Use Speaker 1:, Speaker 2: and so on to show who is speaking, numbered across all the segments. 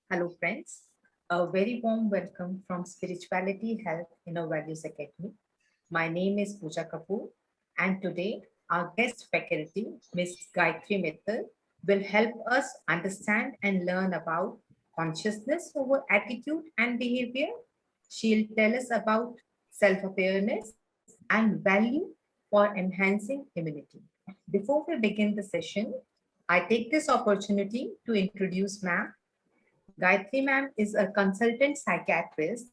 Speaker 1: Hello, friends. A very warm welcome from Spirituality, Health, Inner Values Academy. My name is Pooja Kapoor, and today our guest faculty, Ms. Gayatri Mittal, will help us understand and learn about consciousness over attitude and behavior. She'll tell us about self awareness and value for enhancing immunity. Before we begin the session, I take this opportunity to introduce ma'am. Gayatri ma'am is a consultant psychiatrist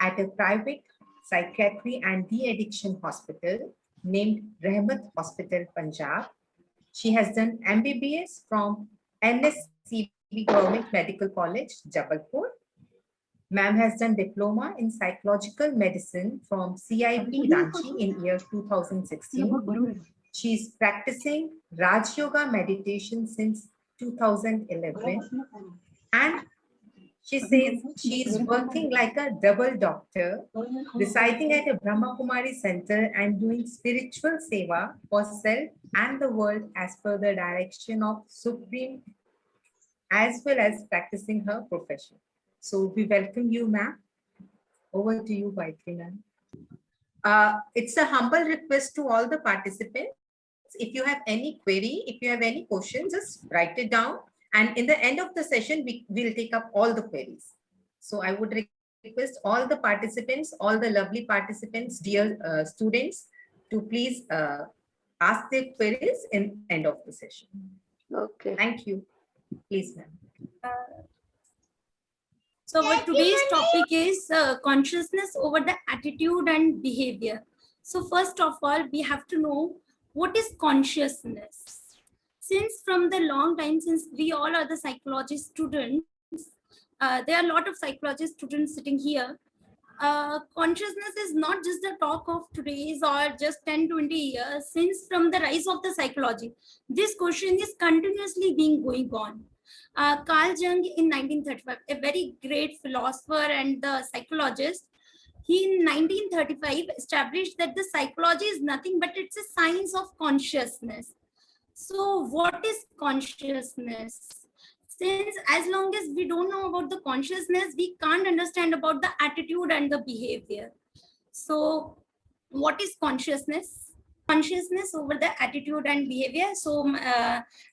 Speaker 1: at a private psychiatry and de-addiction hospital named Rahmat Hospital, Punjab. She has done MBBS from NSCB Government Medical College, Jabalpur. Ma'am has done diploma in psychological medicine from CIP Ranchi in year 2016. She's practicing Raj Yoga meditation since 2011, and she says she is working like a double doctor, residing at a Brahma Kumari center and doing spiritual seva for self and the world as per the direction of Supreme, as well as practicing her profession. So we welcome you, ma'am. Over to you, Gayatri ma'am. It's a humble request to all the participants. If you have any query, if you have any question, just write it down. And in the end of the session, we'll take up all the queries. So I would request all the participants, all the lovely participants, dear students, to please ask their queries in end of the session.
Speaker 2: Okay.
Speaker 1: Thank you. Please, ma'am.
Speaker 3: So our today's topic is consciousness over the attitude and behavior. So first of all, we have to know what is consciousness. Since from the long time, since we all are the psychology students, there are a lot of psychology students sitting here. Consciousness is not just the talk of today's or just 10-20 years. Since from the rise of the psychology, this question is continuously being going on. Carl Jung in 1935, a very great philosopher and the psychologist, he in 1935 established that the psychology is nothing but it's a science of consciousness. So what is consciousness? Since as long as we don't know about the consciousness, we can't understand about the attitude and the behavior. So what is consciousness? Consciousness over the attitude and behavior. So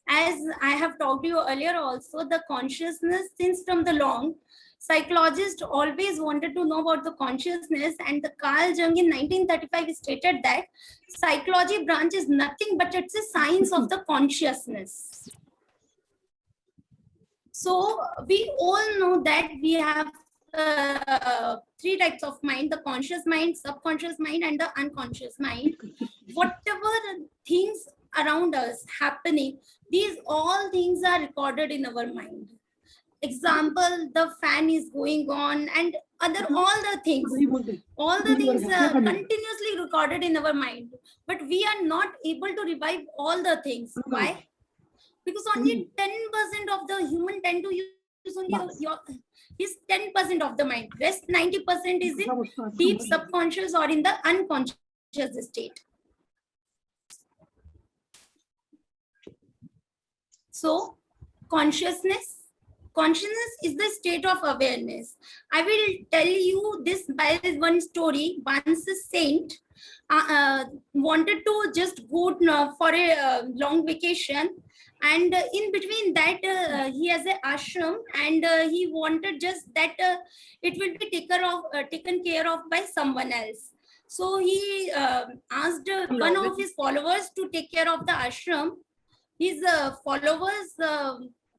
Speaker 3: as I have talked to you earlier also, the consciousness, since from the long, psychologists always wanted to know about the consciousness, and the Carl Jung in 1935 stated that psychology branch is nothing but it's a science of the consciousness. So we all know that we have three types of mind: the conscious mind, subconscious mind, and the unconscious mind. Whatever things around us happening, these all things are recorded in our mind. Example, the fan is going on and other all the things continuously recorded in our mind, but we are not able to revive all the things. Why? Because only 10% of the human tend to use only is 10% of the mind. Rest 90% is in deep subconscious or in the unconscious state. So consciousness is the state of awareness. I will tell you this by one story. Once a saint wanted to just go for a long vacation, and in between that he has an ashram, and he wanted just that it will be taken care of by someone else. So he asked one of his followers to take care of the ashram. His followers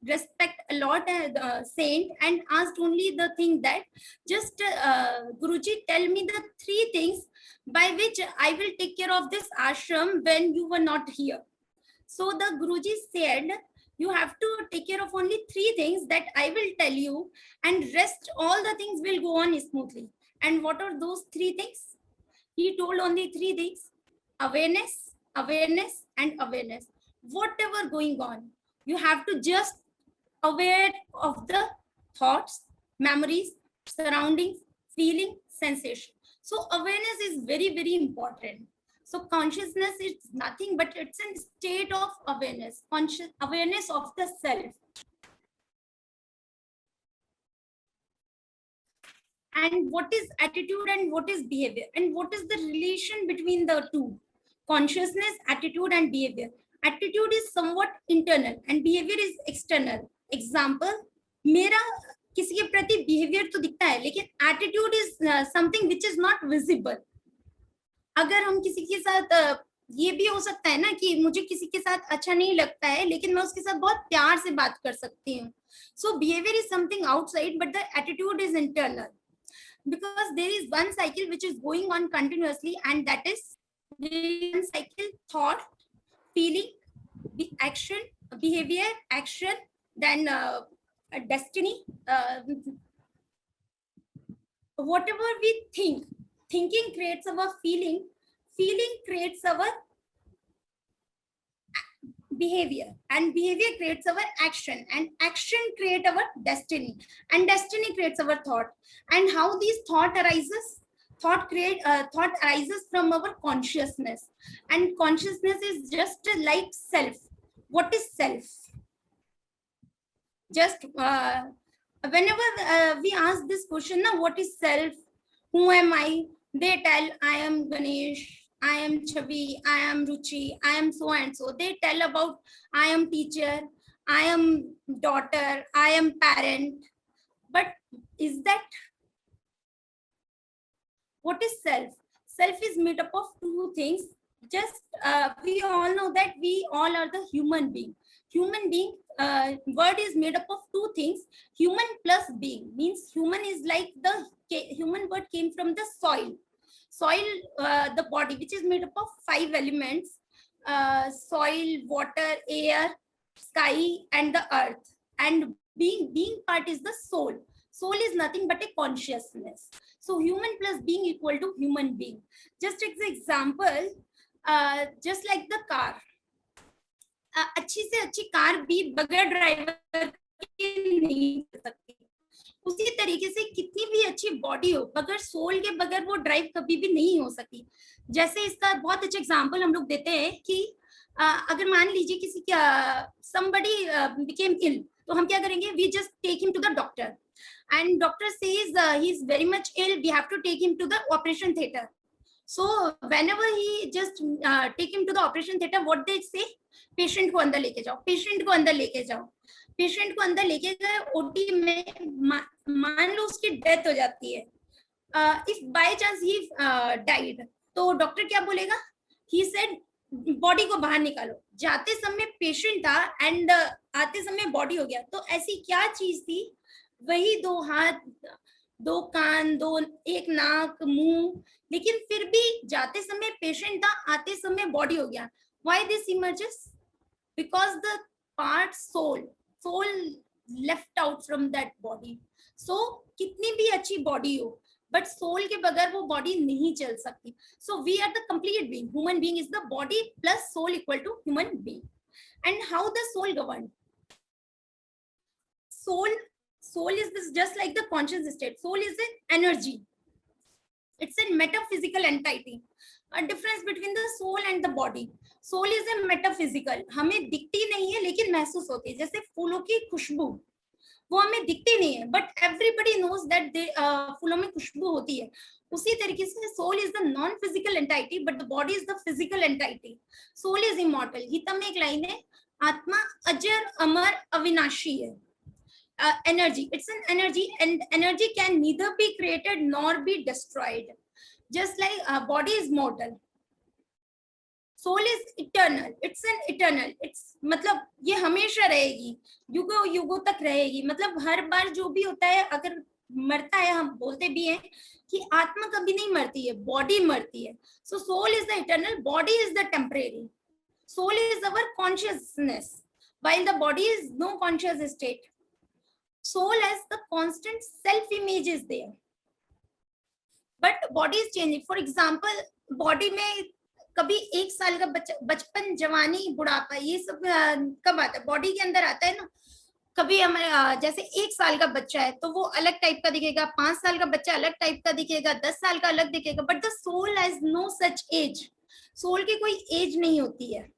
Speaker 3: respect a lot saint, and asked only the thing that just Guruji, tell me the three things by which I will take care of this ashram when you were not here. So the Guruji said, you have to take care of only three things that I will tell you, and rest all the things will go on smoothly. And what are those three things? He told only three things: awareness, awareness, and awareness. Whatever going on, you have to just aware of the thoughts, memories, surroundings, feeling, sensation. So awareness is very, very important. So consciousness is nothing but it's a state of awareness, conscious awareness of the self. and what is attitude and what is behavior, and what is the relation between the two, consciousness, attitude and behavior. Attitude is somewhat internal and behavior is external. Example, मेरा किसी के प्रति behaviour तो दिखता है, लेकिन attitude is something which is not visible. अगर हम किसी के साथ ये भी हो सकता है ना कि मुझे किसी के साथ अच्छा नहीं लगता है, लेकिन मैं उसके साथ बहुत प्यार से बात कर सकती हूँ. So behaviour is something outside but the attitude is internal, because there is one cycle which is going on continuously, and that is one cycle: thought, feeling, action, behavior, action, then destiny. Whatever we think, thinking creates our feeling, feeling creates our behavior, and behavior creates our action, and action creates our destiny, and destiny creates our thought. And how these thought arises? Thought arises from our consciousness, and consciousness is just like self. What is self? Just whenever we ask this question, now what is self, who am I, they tell I am Ganesh, I am Chavi, I am Ruchi, I am so and so. They tell about I am teacher, I am daughter, I am parent. But is that what is self? Self is made up of two things. Just we all know that we all are the human being. Human being word is made up of two things. Human plus being means human is like the human word came from the soil. Soil, the body, which is made up of 5 elements: soil, water, air, sky, and the earth. And being part is the soul. Soul is nothing but a consciousness. So human plus being equal to human being. Just as an example, just like the car. अच्छी से अच्छी car भी बगैर driver के नहीं चल सकती. उसी तरीके से कितनी भी अच्छी बॉडी हो, बगैर सोल के बगैर वो ड्राइव कभी भी नहीं हो सकती. जैसे इसका बहुत अच्छा एग्जांपल हम लोग देते हैं कि अगर मान लीजिए किसी का somebody became ill, तो हम क्या करेंगे? We just take him to the doctor, and doctor says he is very much ill, we have to take him to the operation theater. So whenever he just take him to the operation theater, what they say? Patient को अंदर लेके जाओ, patient को अंदर लेके जाओ. Patient को अंदर लेके गए, ओटी में मान लो उसकी डेथ हो जाती है. If by chance he died, तो डॉक्टर क्या बोलेगा? ही सेड बॉडी को बाहर निकालो. जाते समय पेशेंट था एंड आते समय बॉडी हो गया. तो ऐसी क्या चीज थी? वही 2 हाथ, 2 कान, 1 नाक, मुंह, लेकिन फिर भी जाते समय पेशेंट था, आते समय बॉडी हो गया. Why this emerges? Because the part soul left out from that body. So कितनी भी अच्छी बॉडी हो, but soul के बगैर वो बॉडी नहीं चल सकती. So we are the complete being. Human being is the body plus soul equal to human being. And how the soul governed? Soul is this, just like the conscious state. Soul is an energy. It's a metaphysical entity. A difference between the soul and the body. Soul is a metaphysical. हमें दिखती नहीं है लेकिन महसूस होती है. जैसे फूलों की खुशबू, वो हमें दिखती नहीं है, बट एवरीबडी नोज दैट फूलों में खुशबू होती है. उसी तरीके से soul is the non physical entity but the body is the physical entity. Soul is immortal. Gita में एक लाइन है, आत्मा अजर अमर अविनाशी है. Energy, it's an energy, and energy can neither be created nor be destroyed. Just like body is mortal, soul is eternal. It's an eternal. It's मतलब ये हमेशा रहेगी, युगों युगों तक रहेगी. मतलब हर बार जो भी होता है, अगर मरता है, हम बोलते भी हैं कि आत्मा कभी नहीं मरती है, बॉडी मरती है. So soul is the eternal, body is the temporary. Soul is our consciousness while the body is no conscious state. Soul as the constant self image is there, but body is changing. For example, body में कभी 1 साल का बचपन, जवानी, बुढ़ापा, ये सब कब आता है? बॉडी के अंदर आता है ना. कभी हमारे जैसे 1 साल का बच्चा है तो वो अलग टाइप का दिखेगा, 5 साल का बच्चा अलग टाइप का दिखेगा, 10 साल का अलग दिखेगा. But the soul has no such age. Soul की कोई एज नहीं होती है.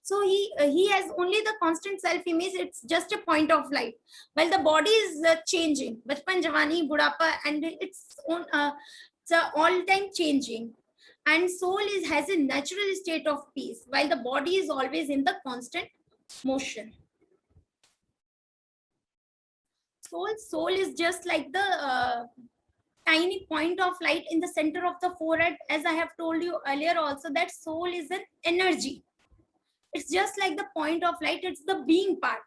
Speaker 3: So he has only the constant self image. It's just a point of light, while the body is changing. Bachpan, Jawani, Budapa, and it's all time changing. And soul has a natural state of peace, while the body is always in the constant motion. Soul is just like the tiny point of light in the center of the forehead. As I have told you earlier also, that soul is an energy. It's just like the point of light. It's the being part.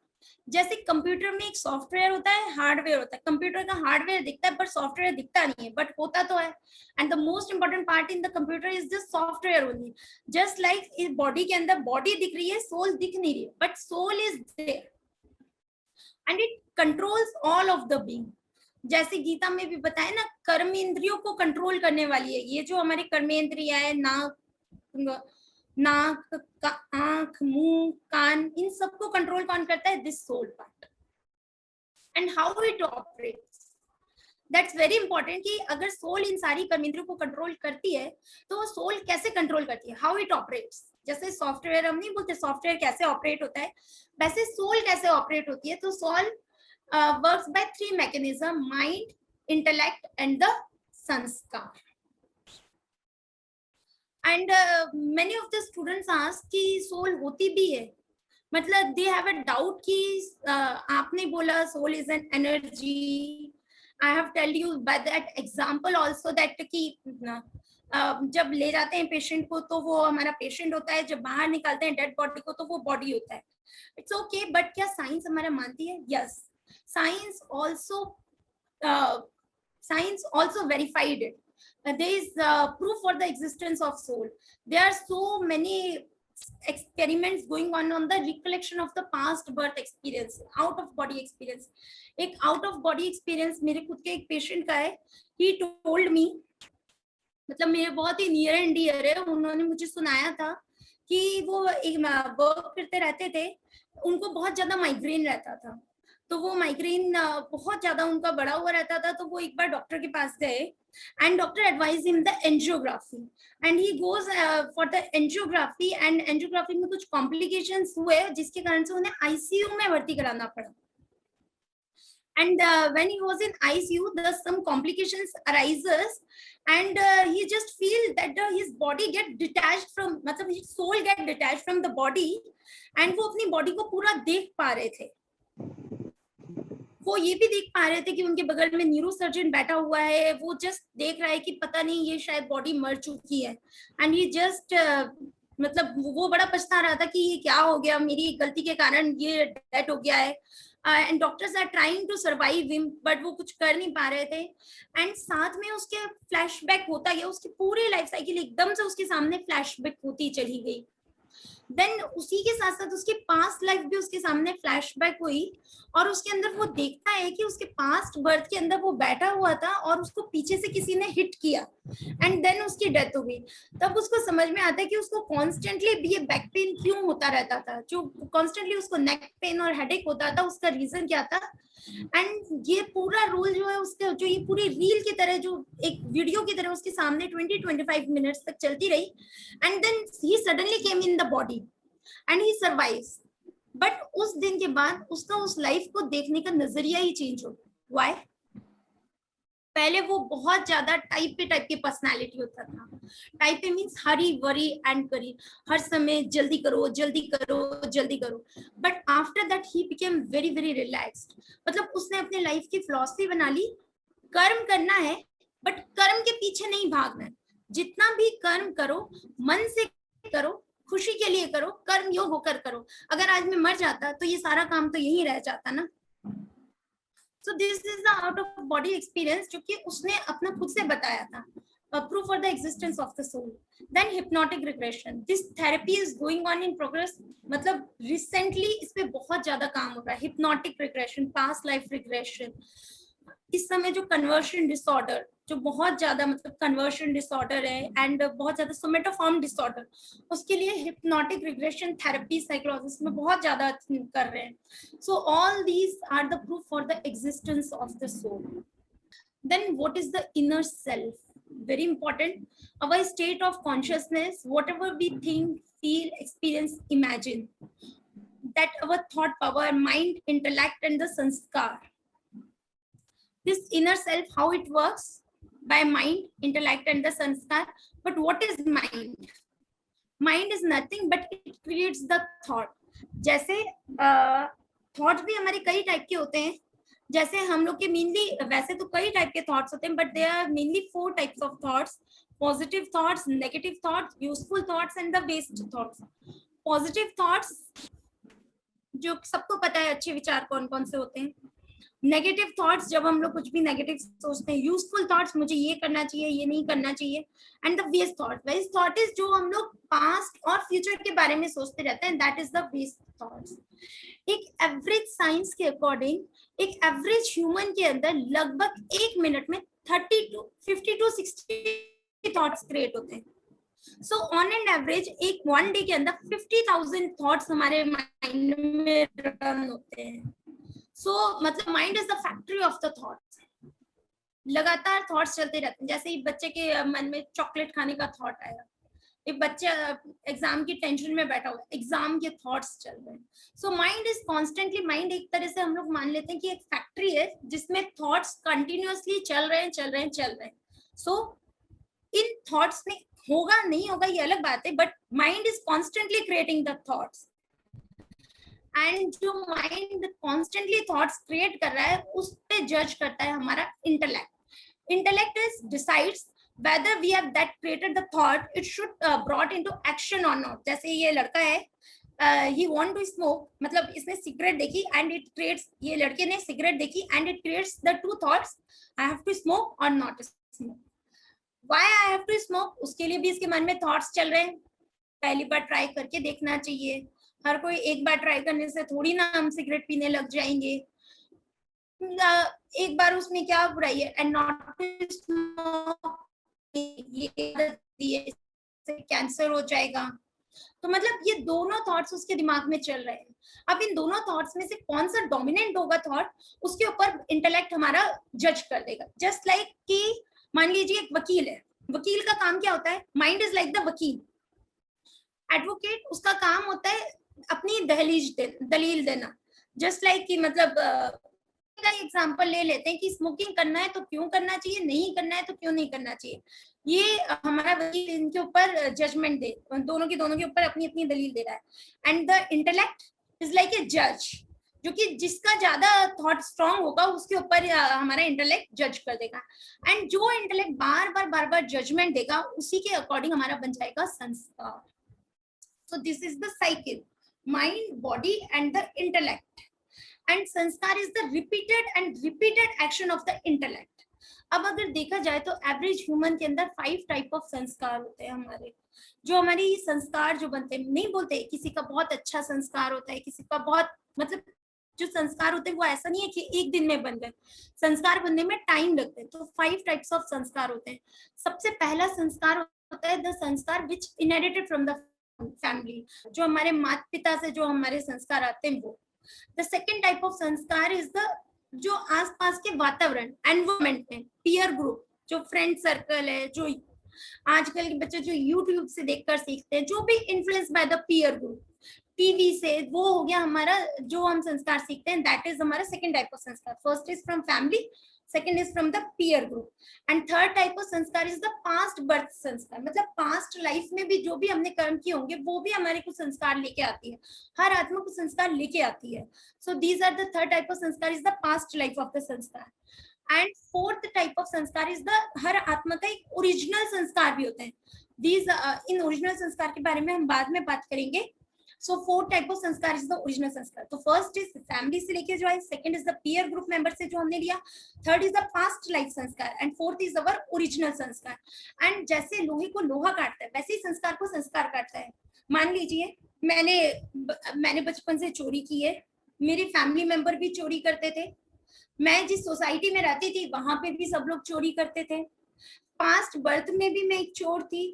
Speaker 3: जैसे computer में एक software होता है, hardware होता है. Computer का hardware दिखता है पर सॉफ्टवेयर दिखता नहीं है, बट होता तो है. And the most important part in the computer is the software only. Just like इस बॉडी के अंदर बॉडी दिख रही है, सोल दिख नहीं रही है, but soul is there and it controls all of the being. जैसे गीता में भी बताया ना, कर्मेंद्रियों को कंट्रोल करने वाली है. ये जो हमारे कर्मेंद्रिय है, नाक, आंख, मुंह, कान, इन सबको कंट्रोल कौन करता है? This soul part. And how it operates, that's very important. कि अगर सोल इन सारी कर्मेंद्रियों को कंट्रोल करती है तो वो सोल कैसे कंट्रोल करती है, हाउ इट ऑपरेट्स. जैसे सॉफ्टवेयर हम नहीं बोलते सॉफ्टवेयर कैसे ऑपरेट होता है, वैसे सोल कैसे ऑपरेट होती है. तो soul works by three mechanisms: mind, intellect, and the sanskar. And many of the students ask कि soul होती भी है, मतलब they have a doubt कि आपने बोला soul is an energy. I have tell you by that example also that कि जब ले जाते हैं पेशेंट को तो वो हमारा पेशेंट होता है, जब बाहर निकालते हैं डेड बॉडी को तो वो बॉडी होता है. इट्स ओके, बट क्या साइंस हमारा मानती है? Yes, science also verified it. There is proof for the existence of soul. There are so many experiments going on the recollection of the past birth experience, out of body experience. एक out of body experience मेरे खुद के एक patient का है. He told me, मतलब मेरे बहुत ही नियर एंड डियर है, उन्होंने मुझे सुनाया था कि वो एक वर्क करते रहते थे, उनको बहुत ज्यादा माइग्रेन रहता था. तो वो माइग्रेन बहुत ज्यादा उनका बढ़ा हुआ रहता था. तो वो एक बार डॉक्टर के पास गए and doctor advise him the angiography and he goes for the angiography. And angiography में कुछ कॉम्प्लिकेशंस हुए जिसके कारण से उन्हें आईसीयू में भर्ती कराना पड़ा. And when he was in ICU, there's some complications arises, and he just feel that his body get detached from, मतलब his soul get detached from the body, and वो अपनी body को पूरा देख पा रहे थे. वो ये भी देख पा रहे थे कि उनके बगल में न्यूरो सर्जन बैठा हुआ है, वो जस्ट देख रहा है कि पता नहीं ये शायद बॉडी मर चुकी है. एंड ये जस्ट मतलब वो बड़ा पछता रहा था कि ये क्या हो गया, मेरी गलती के कारण ये डेथ हो गया है. And doctors are trying to survive him, but वो कुछ कर नहीं पा रहे थे. एंड साथ में उसके फ्लैशबैक होता गया, उसकी पूरी लाइफ साइकिल एकदम से उसके सामने फ्लैशबैक होती चली गई. देन उसी के साथ साथ उसकी पास्ट लाइफ भी उसके सामने फ्लैशबैक हुई, और उसके अंदर वो देखता है कि उसके पास्ट बर्थ के अंदर वो बैठा हुआ था और उसको पीछे से किसी ने हिट किया एंड देन उसकी डेथ हो गई. तब उसको समझ में आता है कि उसको कॉन्स्टेंटली ये बैक पेन क्यों होता रहता था, जो कॉन्स्टेंटली उसको नेक पेन और हेडेक होता था, उसका रीजन क्या था. एंड ये पूरा रोल जो है उसके, जो ये पूरी रील की तरह, जो एक वीडियो की तरह उसके सामने 20-25 मिनट्स तक चलती रही. And then he suddenly came in the body and he survives. But उस दिन के बाद उसका उस लाइफ को देखने का नजरिया ही चेंज हो गया. व्हाई? पहले वो बहुत ज्यादा टाइप की पर्सनालिटी होता था. टाइप पे मीन्स हरी वरी एंड करी, हर समय जल्दी करो जल्दी करो जल्दी करो. But after that he became very very relaxed. मतलब उसने अपने लाइफ की फिलॉसफी बना ली, कर्म करना है बट कर्म के पीछे नहीं भागना है. जितना भी कर्म करो मन से करो, खुशी के लिए करो, कर्म योग होकर करो. अगर आज मैं मर जाता तो ये सारा काम तो यही रह जाता ना. So this is the out of body experience जो कि उसने अपना खुद से बताया था. Proof for the existence of the soul. Then hypnotic regression. This therapy is going on in progress. मतलब recently इस पे बहुत ज्यादा काम हो रहा है. Hypnotic regression, past life regression. इस समय जो कन्वर्शन डिसऑर्डर, जो बहुत ज्यादा मतलब कन्वर्शन डिसऑर्डर है एंड बहुत ज्यादा सोमेटोफॉर्म डिसऑर्डर, उसके लिए हिप्नोटिक रिग्रेशन थेरेपी साइकोलॉजिस्ट में बहुत ज्यादा कर रहे हैं. So all these are the proof for the existence of the soul. Then what is the inner self? very important. Our state of consciousness, whatever we think, feel, experience, imagine, that our thought power, mind, intellect, and the sanskar. This inner self, how it works? By mind, intellect, and the sanskar. But what is mind? Mind is nothing but it creates the thought. जैसे thoughts भी हमारे कई type के होते हैं. जैसे हम लोग के मेनली, वैसे तो कई टाइप के थॉट्स होते हैं, but there are mainly 4 types of thoughts: positive thoughts, negative thoughts, useful thoughts and the waste thoughts. Positive thoughts जो सबको पता है अच्छे विचार कौन कौन से होते हैं. नेगेटिव थॉट्स जब हम लोग कुछ भी नेगेटिव सोचते हैं. यूजफुल थॉट्स मुझे ये करना चाहिए, ये नहीं करना चाहिए. And the waste thought, waste thought is जो हम लोग पास्ट और फ्यूचर के बारे में सोचते रहते हैं, that is the waste thoughts. एक एवरेज साइंस के अकॉर्डिंग एक एवरेज ह्यूमन के अंदर लगभग 1 मिनट में 50 to 50 to 60 थॉट्स क्रिएट होते हैं. सो ऑन एन एवरेज एक 1 डे के अंदर 50,000 थॉट्स हमारे माइंड में रन होते हैं. सो मतलब mind is the factory of the thoughts. लगातार थॉट्स चलते रहते हैं. जैसे ही बच्चे के मन में चॉकलेट खाने का थॉट आया, एक बच्चा एग्जाम की टेंशन में बैठा हुआ, एग्जाम के थॉट्स चल रहे हैं. So mind is constantly, mind एक तरह से हम लोग मान लेते हैं कि एक फैक्ट्री है जिसमें थॉट्स कंटिन्यूअसली चल रहे हैं. सो इन थॉट्स में होगा नहीं होगा ये अलग बात है, but mind is constantly creating the thoughts. And जो माइंड कॉन्स्टेंटली थॉट्स क्रिएट कर रहा है उस पे जज करता है हमारा intellect. Intellect is decides whether we have that created the thought, it should brought into action or not. जैसे ये लड़का है, he want to smoke, मतलब इसने सिगरेट देखी and it creates, ये लड़के ने सिगरेट देखी and it creates the 2 thoughts: I have to smoke or not smoke. Why I have to smoke? उसके लिए भी इसके मन में थॉट्स चल रहे हैं. पहली बार ट्राई करके देखना चाहिए. हर कोई एक बार ट्राई करने से थोड़ी ना हम सिगरेट पीने लग जाएंगे. एक बार उसमें क्या बुराई है? एंड नॉट स्मोक, ये कैंसर हो जाएगा. तो मतलब ये दोनों थॉट्स उसके दिमाग में चल रहे हैं. अब इन दोनों थॉट्स में से कौन सा डोमिनेंट होगा थॉट, उसके ऊपर इंटेलेक्ट हमारा जज कर देगा. जस्ट लाइक कि मान लीजिए एक वकील है. वकील का काम क्या होता है? माइंड इज लाइक द वकील. एडवोकेट, उसका काम होता है अपनी दलील देना. जस्ट लाइक कि मतलब का एग्जांपल ले लेते हैं कि स्मोकिंग करना है तो क्यों करना चाहिए, नहीं करना है तो क्यों नहीं करना चाहिए. ये हमारा वकील इनके ऊपर जजमेंट दे, दोनों के ऊपर अपनी अपनी दलील दे रहा है. And the intellect is like a जज, जो कि जिसका ज्यादा थॉट स्ट्रांग होगा उसके ऊपर हमारा इंटेलेक्ट जज कर देगा. एंड जो इंटेलेक्ट बार बार जजमेंट देगा उसी के अकॉर्डिंग हमारा बन जाएगा संस्कार. So this is the cycle, mind, body and the intellect. And sanskar is the repeated action of the intellect. अब अगर देखा जाए तो एवरेज ह्यूमन के अंदर 5 टाइप ऑफ संस्कार होते हैं हमारे. जो हमारी संस्कार जो बनते हैं, नहीं बोलते किसी का बहुत अच्छा संस्कार होता है, किसी का बहुत, मतलब जो संस्कार होते हैं वो ऐसा नहीं है कि एक दिन में बन गए. संस्कार बनने में टाइम लगता है. तो 5 टाइप्स ऑफ संस्कार होते हैं. सबसे पहला संस्कार होता है द संस्कार विच इनहेरिटेड फ्रॉम द फैमिली, जो हमारे माता पिता से जो हमारे संस्कार आते हैं वो. द सेकेंड टाइप ऑफ संस्कार इज द जो आसपास के वातावरण, एनवायरमेंट में, पीयर ग्रुप, जो फ्रेंड सर्कल है, जो आजकल के बच्चे जो यूट्यूब से देखकर सीखते हैं, जो भी influence by the peer group, TV से, वो हो गया हमारा जो हम संस्कार सीखते हैं. दैट इज हमारा सेकंड टाइप ऑफ संस्कार. First is from family, second is from the peer group and third type of sanskar is the past birth sanskar. मतलब past life में भी जो भी हमने कर्म किए होंगे वो भी हमारे को संस्कार लेके आती है. हर आत्मा को संस्कार लेके आती है. So these are the third type of sanskar is the past life of the sanskar. And fourth type of sanskar is the हर आत्मा का एक ओरिजिनल संस्कार भी होते हैं. These इन ओरिजिनल संस्कार के बारे में हम बाद में बात करेंगे. So 4 type of संस्कार is the original संस्कार. तो first is family से लेके जो है, second is the peer group member से जो हमने लिया, third is the past life संस्कार and fourth is our original संस्कार. And जैसे लोहे को लोहा काटता है वैसे ही संस्कार को संस्कार काटता है. मान लीजिए मैंने बचपन से चोरी की है, मेरे फैमिली मेंबर भी चोरी करते थे, मैं जिस सोसाइटी में रहती थी वहां पे भी सब लोग चोरी करते थे, पास्ट बर्थ में भी मैं एक चोर थी.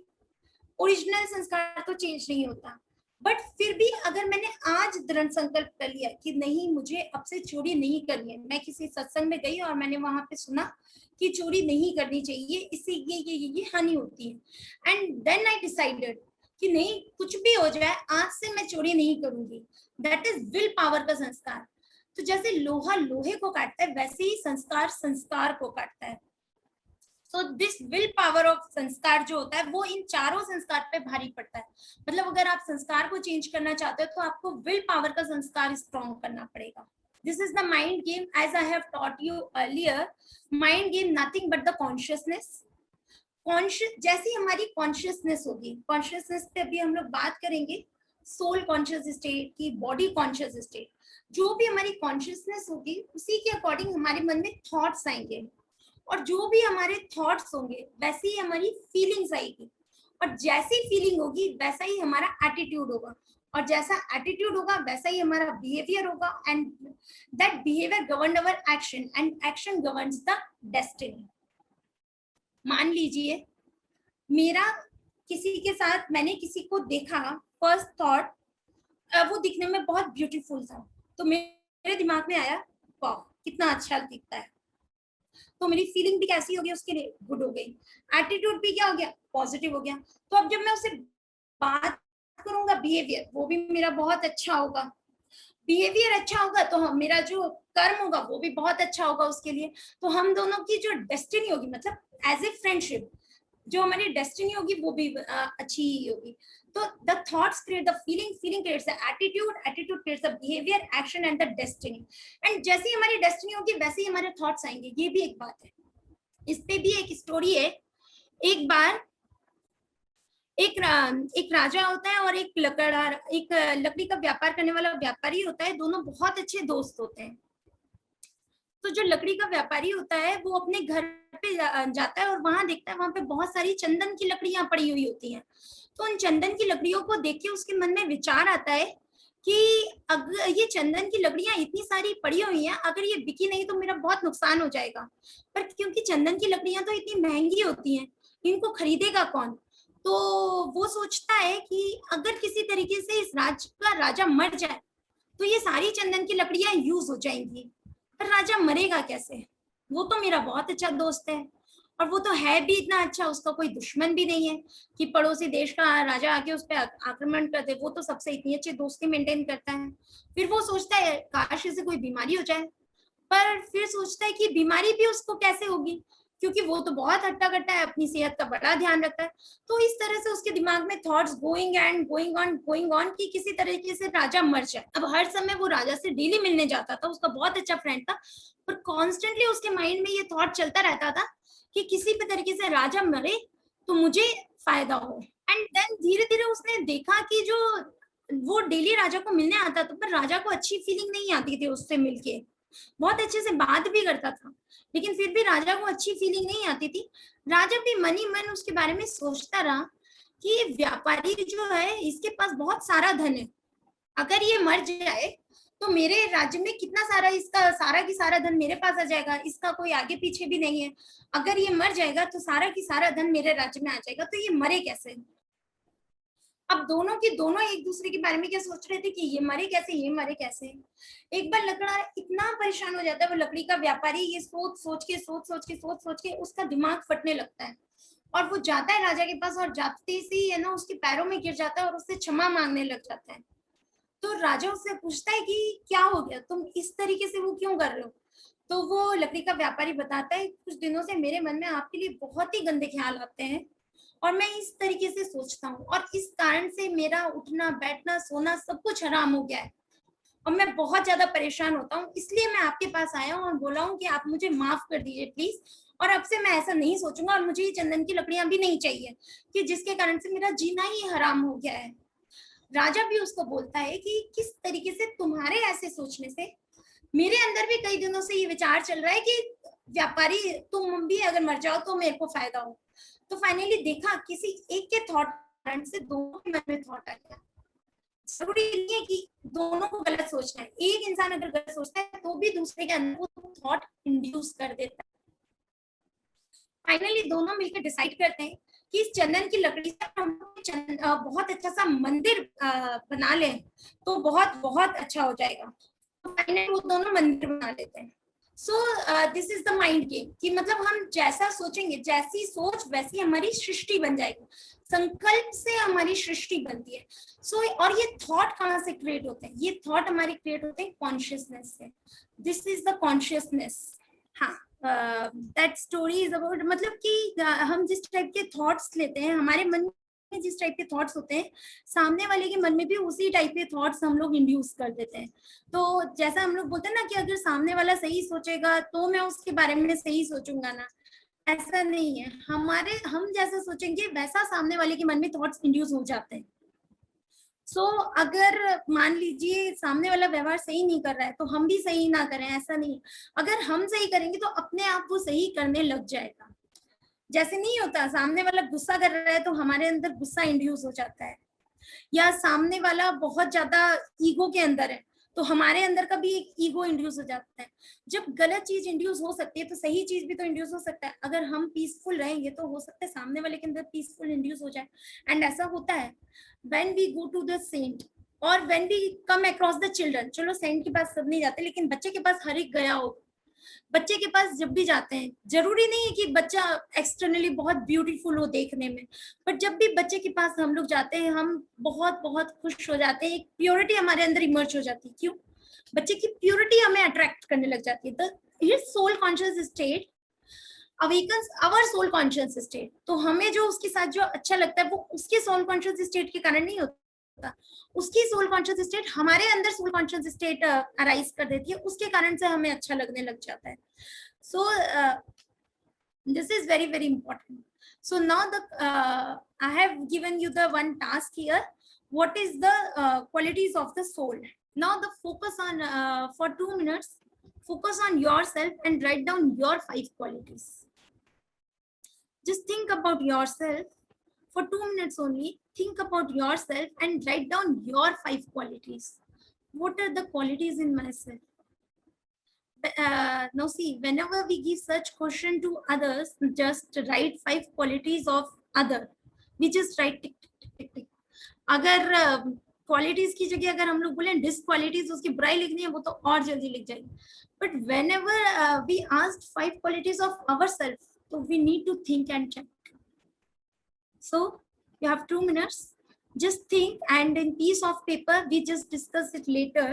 Speaker 3: ओरिजिनल संस्कार तो चेंज नहीं होता. बट फिर भी अगर मैंने आज दृढ़ संकल्प कर लिया कि नहीं, मुझे अब से चोरी नहीं करनी है, मैं किसी सत्संग में गई और मैंने वहां पे सुना कि चोरी नहीं करनी चाहिए, इससे ये हानि होती है, एंड देन आई डिसाइडेड कि नहीं, कुछ भी हो जाए आज से मैं चोरी नहीं करूंगी। दैट इज विल पावर का संस्कार। तो जैसे लोहा लोहे को काटता है, वैसे ही संस्कार संस्कार को काटता है। So this will power of संस्कार जो होता है वो इन चारों संस्कार पे भारी पड़ता है। मतलब अगर आप संस्कार को चेंज करना चाहते हो तो आपको विल पावर का संस्कार स्ट्रॉन्ग करना पड़ेगा। This is the mind game, as I have taught you earlier. Mind game nothing but the consciousness. Conscious, जैसी हमारी कॉन्शियसनेस होगी, कॉन्शियसनेस पे अभी हम लोग बात करेंगे, सोल कॉन्शियस स्टेट की, बॉडी कॉन्शियस स्टेट, जो भी हमारी कॉन्शियसनेस होगी उसी के अकॉर्डिंग हमारे मन में थॉट्स आएंगे, और जो भी हमारे थॉट्स होंगे वैसे ही हमारी फीलिंग्स आएगी, और जैसी फीलिंग होगी वैसा ही हमारा एटीट्यूड होगा, और जैसा एटीट्यूड होगा वैसा ही हमारा बिहेवियर होगा, and that behaviour govern our action, and action governs the destiny. मान लीजिए मेरा किसी के साथ, मैंने किसी को देखा, फर्स्ट थॉट वो दिखने में बहुत ब्यूटीफुल था, तो मेरे दिमाग में आया वाह कितना अच्छा दिखता है, तो मेरी फीलिंग भी कैसी हो गई उसके लिए, गुड हो गई। एटीट्यूड भी क्या हो गया, पॉजिटिव हो गया। तो अब जब मैं उससे बात करूंगा, बिहेवियर वो भी मेरा बहुत अच्छा होगा, बिहेवियर अच्छा होगा तो मेरा जो कर्म होगा वो भी बहुत अच्छा होगा उसके लिए। तो हम दोनों की जो डेस्टिनी होगी, मतलब एज ए फ्रेंडशिप, जो हमारी डेस्टिनी होगी वो भी अच्छी होगी। तो the thoughts create the feeling, feeling creates the attitude, attitude creates the behaviour, action and the destiny, and जैसी हमारी डेस्टिनी होगी वैसे ही हमारे थॉट्स आएंगे। ये भी एक बात है। इस पे भी एक स्टोरी है। एक बार एक राजा होता है और एक लकड़ी का व्यापार करने वाला व्यापारी होता है, दोनों बहुत अच्छे दोस्त होते हैं। तो जो लकड़ी का व्यापारी होता है वो अपने घर पे जाता है और वहां देखता है, वहां पे बहुत सारी चंदन की लकड़ियां पड़ी हुई होती हैं। तो उन चंदन की लकड़ियों को देख के उसके मन में विचार आता है कि अगर ये चंदन की लकड़ियां इतनी सारी पड़ी हुई हैं, अगर ये बिकी नहीं तो मेरा बहुत नुकसान हो जाएगा। पर क्योंकि चंदन की लकड़ियां तो इतनी महंगी होती हैं, इनको खरीदेगा कौन? तो वो सोचता है कि अगर किसी तरीके से इस राज्य का राजा मर जाए तो ये सारी चंदन की लकड़ियां यूज हो जाएंगी। पर राजा मरेगा कैसे? वो तो मेरा बहुत अच्छा दोस्त है, और वो तो है भी इतना अच्छा, उसका कोई दुश्मन भी नहीं है कि पड़ोसी देश का राजा आके उस पर आक्रमण कर दे। वो तो सबसे इतनी अच्छी दोस्ती मेंटेन करता है। फिर वो सोचता है काश इसे कोई बीमारी हो जाए, पर फिर सोचता है कि बीमारी भी उसको कैसे होगी, क्योंकि वो तो बहुत हट्टा कट्टा है, अपनी सेहत का बड़ा ध्यान रखता है। तो इस तरह से उसके दिमाग में thoughts going and going on कि किसी तरीके से राजा मर जाए। अब हर समय वो राजा से डेली मिलने जाता था, उसका बहुत अच्छा फ्रेंड था, पर कॉन्स्टेंटली उसके माइंड में ये थॉट चलता रहता था कि किसी भी तरीके से राजा मरे तो मुझे फायदा हो। एंड देन धीरे धीरे उसने देखा कि जो वो डेली राजा को मिलने आता था, पर राजा को अच्छी फीलिंग नहीं आती थी उससे मिलके। बहुत अच्छे से बात भी करता था, लेकिन फिर भी राजा को अच्छी फीलिंग नहीं आती थी। राजा भी मन ही मन उसके बारे में सोचता रहा कि व्यापारी जो है इसके पास बहुत सारा धन है, अगर ये मर जाए तो मेरे राज्य में कितना सारा, इसका सारा की सारा धन मेरे पास आ जाएगा, इसका कोई आगे पीछे भी नहीं है। अगर ये मर जाएगा तो सारा की सारा धन मेरे राज्य में आ जाएगा, तो ये मरे कैसे? अब दोनों एक दूसरे के बारे में क्या सोच रहे थे कि ये मरे कैसे, ये मरे कैसे। एक बार लकड़ा इतना परेशान हो जाता है, वो लकड़ी का व्यापारी, ये सोच के उसका दिमाग फटने लगता है, और वो जाता है राजा के पास, और जाते ही है ना उसके पैरों में गिर जाता है और उससे क्षमा मांगने लग जाता है। तो राजा उससे पूछता है कि क्या हो गया, तुम इस तरीके से वो क्यों कर रहे हो? तो वो लकड़ी का व्यापारी बताता है, कुछ दिनों से मेरे मन में आपके लिए बहुत ही गंदे ख्याल आते हैं, और मैं इस तरीके से सोचता हूँ, और इस कारण से मेरा उठना बैठना सोना सब कुछ हराम हो गया है, और मैं बहुत ज्यादा परेशान होता हूँ। इसलिए मैं आपके पास आया हूँ और बोला हूँ कि आप मुझे माफ कर दीजिए प्लीज, और अब से मैं ऐसा नहीं सोचूंगा, और मुझे ये चंदन की लकड़ियां भी नहीं चाहिए कि जिसके कारण से मेरा जीना ही हराम हो गया है। राजा भी उसको बोलता है कि किस तरीके से तुम्हारे ऐसे सोचने से मेरे अंदर भी कई दिनों से ये विचार चल रहा है कि व्यापारी तुम भी अगर मर जाओ तो मेरे को फायदा हो। तो फाइनली देखा किसी एक के थॉट से दोनों के मन में थॉट आ गया। जरूरी नहीं है कि दोनों को गलत सोचना है, एक इंसान अगर गलत सोचता है तो भी दूसरे के अंदर वो थॉट इंड्यूस कर देता है। फाइनली दोनों मिलकर डिसाइड करते हैं कि इस चंदन की लकड़ी से हम बहुत अच्छा सा मंदिर बना लें तो बहुत बहुत अच्छा हो जाएगा। तो फाइनली वो दोनों मंदिर बना लेते हैं। सो this is the mind game, कि मतलब हम जैसा सोचेंगे, जैसी सोच वैसी हमारी सृष्टि बन जाएगी। संकल्प से हमारी सृष्टि बनती है। और ये थॉट कहाँ से क्रिएट होते हैं? ये थॉट हमारे क्रिएट होते हैं कॉन्शियसनेस से। This is the consciousness. हाँ, दैट स्टोरी इज अबाउट, मतलब कि हम जिस टाइप के थॉट्स लेते हैं, हमारे मन में जिस टाइप के थॉट्स होते हैं, सामने वाले के मन में भी उसी टाइप के थॉट्स हम लोग इंड्यूस कर देते हैं। तो जैसा हम लोग बोलते हैं ना कि अगर सामने वाला सही सोचेगा तो मैं उसके बारे में सही सोचूंगा ना, ऐसा नहीं है। हम जैसा सोचेंगे वैसा सामने वाले के मन में थॉट्स इंड्यूस हो जाते हैं। अगर मान लीजिए सामने वाला व्यवहार सही नहीं कर रहा है तो हम भी सही ना करें, ऐसा नहीं। अगर हम सही करेंगे तो अपने आप वो सही करने लग जाएगा। जैसे नहीं होता, सामने वाला गुस्सा कर रहा है तो हमारे अंदर गुस्सा इंड्यूस हो जाता है, या सामने वाला बहुत ज्यादा ईगो के अंदर है तो हमारे अंदर का भी एक ईगो इंड्यूस हो जाता है। जब गलत चीज इंड्यूस हो सकती है तो सही चीज भी तो इंड्यूस हो सकता है। अगर हम पीसफुल रहेंगे तो हो सकता है सामने वाले के अंदर पीसफुल इंड्यूस हो जाए। एंड ऐसा होता है when we go to the saint और when we come across the children. चलो सेंट के पास सब नहीं जाते, लेकिन बच्चे के पास हर एक गया हो। बच्चे के पास जब भी जाते हैं, जरूरी नहीं है कि बच्चा एक्सटर्नली बहुत ब्यूटीफुल हो देखने में, बट जब भी बच्चे के पास हम लोग जाते हैं हम बहुत बहुत खुश हो जाते हैं। एक प्योरिटी हमारे अंदर इमर्ज हो जाती है। क्यों? बच्चे की प्योरिटी हमें अट्रैक्ट करने लग जाती है। His soul conscious state awakens our soul conscious state. तो हमें जो उसके साथ जो अच्छा लगता है वो उसके सोल कॉन्शियस स्टेट के कारण नहीं होता, उसकी सोल कॉन्शियस स्टेट हमारे अंदर सोल कॉन्शियस स्टेट अराइज कर देती है, उसके कारण से हमें अच्छा लगने लग जाता है। सो this is very very important. So now I have given you the one task here. What is the qualities of the soul? Now the focus on for 2 minutes, focus on yourself and write down your 5 qualities. Just think about yourself for 2 minutes only. Think about yourself and write down your 5 qualities. What are the qualities in myself? Now see, whenever we give such question to others, just write 5 qualities of other. We just write tick tick tick tick. अगर qualities की जगह अगर हम लोग बोले डिसक्वालिटीज, उसकी बुराई लिखनी है, वो तो और जल्दी लिख जाएंगे। But whenever we asked 5 qualities of ourselves, so we need to think and check. So you have 2 minutes. Just think, and in piece of paper we just discuss it later.